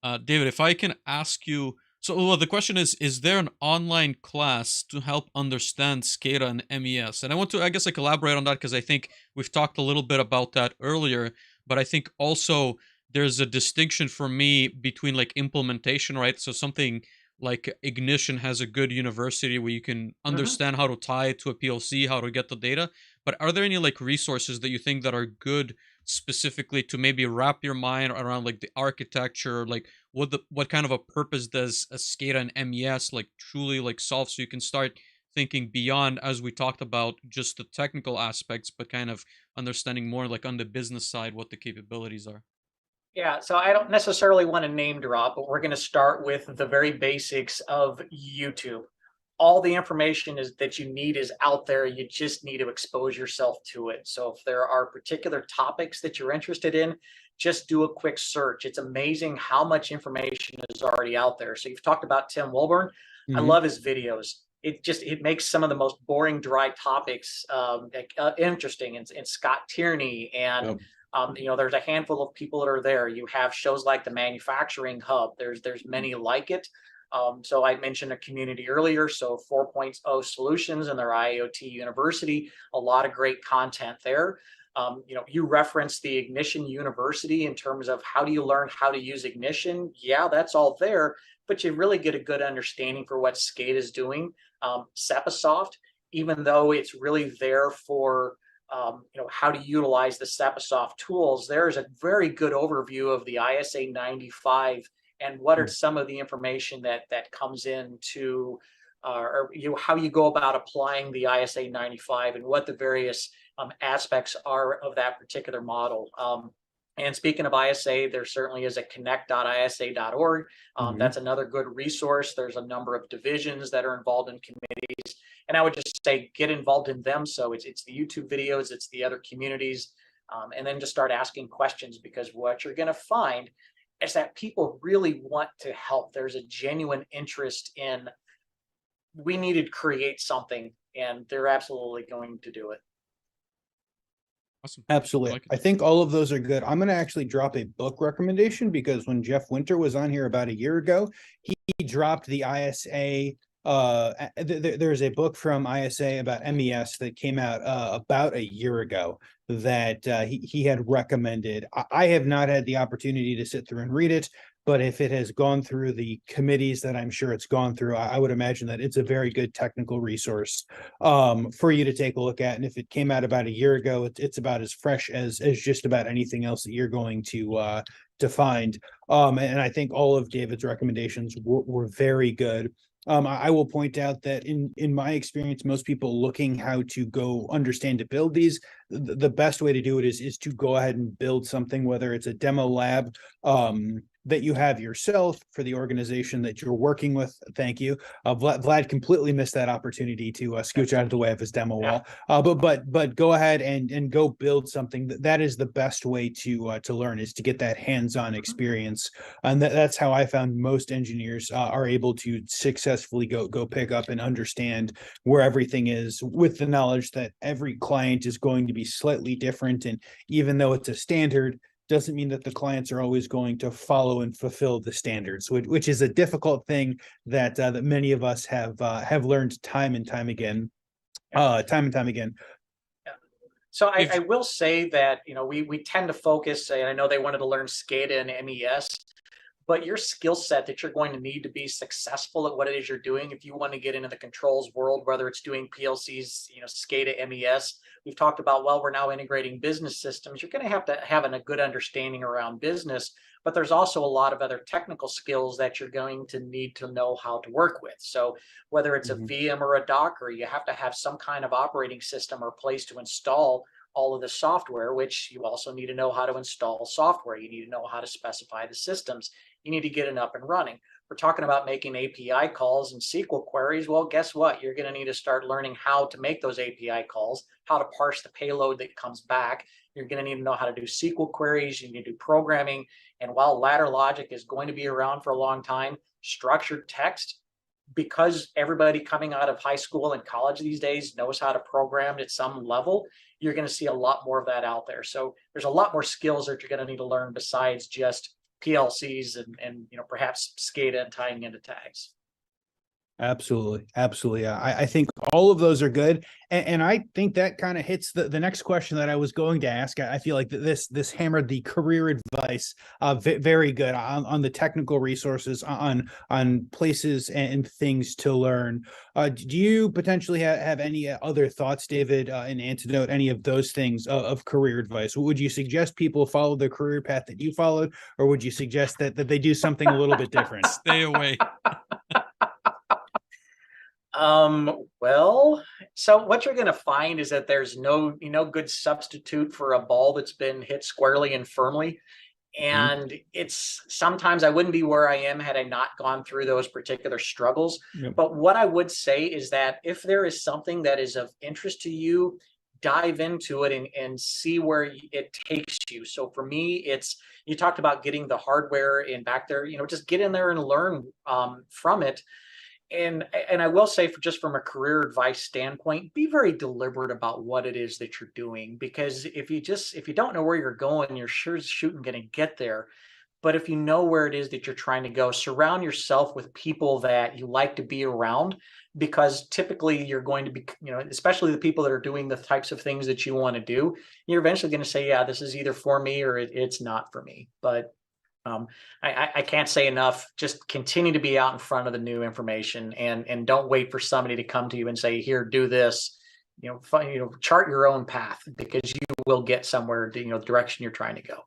David, if I can ask you, the question is there an online class to help understand SCADA and MES? And I want to, I guess, elaborate on that, because I think we've talked a little bit about that earlier, but I think also there's a distinction for me between like implementation, right? So something like Ignition has a good university where you can Mhm. understand how to tie it to a PLC, how to get the data. But are there any like resources that you think that are good specifically to maybe wrap your mind around like the architecture, like what kind of a purpose does a SCADA and MES like truly like solve, so you can start thinking beyond, as we talked about, just the technical aspects, but kind of understanding more like on the business side what the capabilities are. Yeah, so I don't necessarily want to name drop, but we're going to start with the very basics of YouTube. All the information is that you need is out there. You just need to expose yourself to it. So if there are particular topics that you're interested in, just do a quick search. It's amazing how much information is already out there. So you've talked about Tim Wilburn. I Mhm. love his videos. It makes some of the most boring, dry topics interesting. And Scott Tierney and Yep. there's a handful of people that are there. You have shows like the Manufacturing Hub. There's many like it. So I mentioned a community earlier. So 4.0 Solutions and their IIoT University, a lot of great content there. You referenced the Ignition University in terms of how do you learn how to use Ignition? Yeah, that's all there, but you really get a good understanding for what SCADA is doing. Sepasoft, even though it's really there for how to utilize the Sepasoft tools, there's a very good overview of the ISA 95 and what are some of the information that comes into how you go about applying the ISA 95 and what the various aspects are of that particular model. And speaking of ISA, there certainly is a connect.isa.org. Mhm. That's another good resource. There's a number of divisions that are involved in committees. And I would just say get involved in them. So it's the YouTube videos, it's the other communities, and then just start asking questions, because what you're going to find is that people really want to help. There's a genuine interest in, we need to create something, and they're absolutely going to do it. Awesome. I Absolutely. like it. I think all of those are good. I'm going to actually drop a book recommendation, because when Jeff Winter was on here about a year ago, he dropped the ISA. There's a book from ISA about MES that came out about a year ago that he had recommended. I have not had the opportunity to sit through and read it, but if it has gone through the committees that I'm sure it's gone through, I would imagine that it's a very good technical resource for you to take a look at. And if it came out about a year ago, it's about as fresh as just about anything else that you're going to find. And I think all of David's recommendations were very good. I will point out that in my experience, most people looking how to go understand to build these, the best way to do it is to go ahead and build something, whether it's a demo lab that you have yourself for the organization that you're working with. Thank you. Vlad completely missed that opportunity to scooch out of the way of his demo wall. But go ahead and go build something. That is the best way to learn, is to get that hands-on experience. And that's how I found most engineers are able to successfully go pick up and understand where everything is, with the knowledge that every client is going to be slightly different. And even though it's a standard, doesn't mean that the clients are always going to follow and fulfill the standards, which is a difficult thing that many of us have learned time and time again. So I will say that, we tend to focus, and I know they wanted to learn SCADA and MES, but your skill set that you're going to need to be successful at what it is you're doing, if you want to get into the controls world, whether it's doing PLCs, SCADA, MES, we've talked about, well, we're now integrating business systems. You're going to have a good understanding around business, but there's also a lot of other technical skills that you're going to need to know how to work with. So whether it's a VM or a Docker, you have to have some kind of operating system or place to install all of the software, which you also need to know how to install software. You need to know how to specify the systems. You need to get it up and running. We're talking about making API calls and SQL queries. Well, guess what? You're going to need to start learning how to make those API calls, how to parse the payload that comes back. You're going to need to know how to do SQL queries. You need to do programming. And while ladder logic is going to be around for a long time, structured text, because everybody coming out of high school and college these days knows how to program at some level, you're going to see a lot more of that out there. So there's a lot more skills that you're going to need to learn besides just PLCs and perhaps SCADA and tying into tags. Absolutely. Absolutely. I think all of those are good. And I think that kind of hits the next question that I was going to ask. I feel like this hammered the career advice very good on the technical resources, on places and things to learn. Do you potentially have any other thoughts, David, an antidote, any of those things of career advice? Would you suggest people follow the career path that you followed, or would you suggest that they do something a little bit different? Stay away. Well, so what you're going to find is that there's no good substitute for a ball that's been hit squarely and firmly. And it's sometimes I wouldn't be where I am had I not gone through those particular struggles. Yep. But what I would say is that if there is something that is of interest to you, dive into it and see where it takes you. So for me, it's, you talked about getting the hardware in back there, just get in there and learn from it. And I will say, just from a career advice standpoint, be very deliberate about what it is that you're doing, because if you don't know where you're going, you're sure as shooting going to get there. But if you know where it is that you're trying to go, surround yourself with people that you like to be around, because typically you're going to be, especially the people that are doing the types of things that you want to do, you're eventually going to say, yeah, this is either for me or it's not for me. But I can't say enough. Just continue to be out in front of the new information, and don't wait for somebody to come to you and say, "Here, do this." Chart your own path, because you will get somewhere. The direction you're trying to go.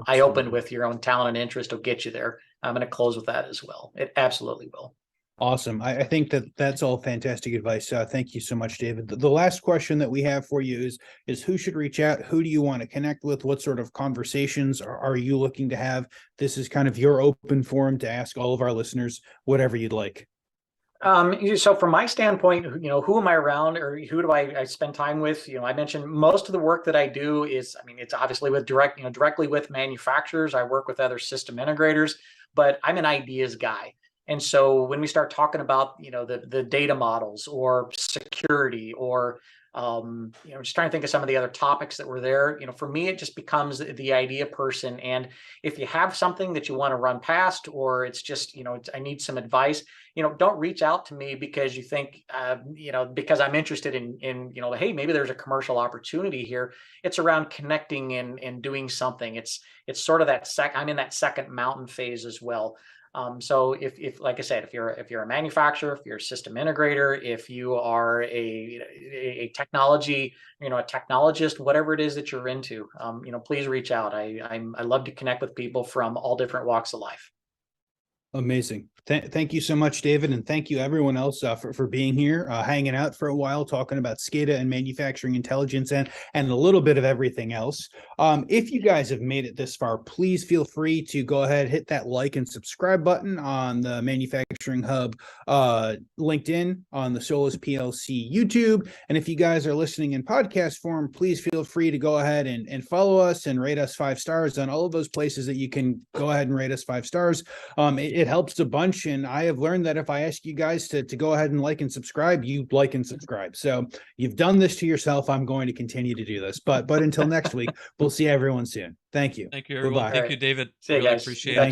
I opened with your own talent and interest will get you there. I'm going to close with that as well. It absolutely will. Awesome. I think that's all fantastic advice. Thank you so much, David. The last question that we have for you is who should reach out? Who do you want to connect with? What sort of conversations are you looking to have? This is kind of your open forum to ask all of our listeners whatever you'd like. So from my standpoint, who am I around, or who do I spend time with? I mentioned most of the work that I do is, it's obviously with directly with manufacturers. I work with other system integrators, but I'm an ideas guy. And so when we start talking about, the data models or security or, just trying to think of some of the other topics that were there, for me, it just becomes the idea person. And if you have something that you want to run past, or it's just, I need some advice, don't reach out to me because you think, because I'm interested in, hey, maybe there's a commercial opportunity here. It's around connecting and doing something. It's sort of I'm in that second mountain phase as well. So if like I said, if you're a manufacturer, if you're a system integrator, if you are a technology, a technologist, whatever it is that you're into, please reach out. I love to connect with people from all different walks of life. Amazing. Thank you so much, David. And thank you everyone else for being here, hanging out for a while, talking about SCADA and manufacturing intelligence and a little bit of everything else. If you guys have made it this far, please feel free to go ahead, hit that like and subscribe button on the Manufacturing Hub LinkedIn, on the Solus PLC YouTube. And if you guys are listening in podcast form, please feel free to go ahead and follow us and rate us 5 stars on all of those places that you can go ahead and rate us 5 stars. It helps a bunch. And I have learned that if I ask you guys to go ahead and like and subscribe, you like and subscribe. So you've done this to yourself. I'm going to continue to do this. But until next week, we'll see everyone soon. Thank you. Thank you, everyone. Bye-bye. Thank you, David. See you Really guys. appreciate it.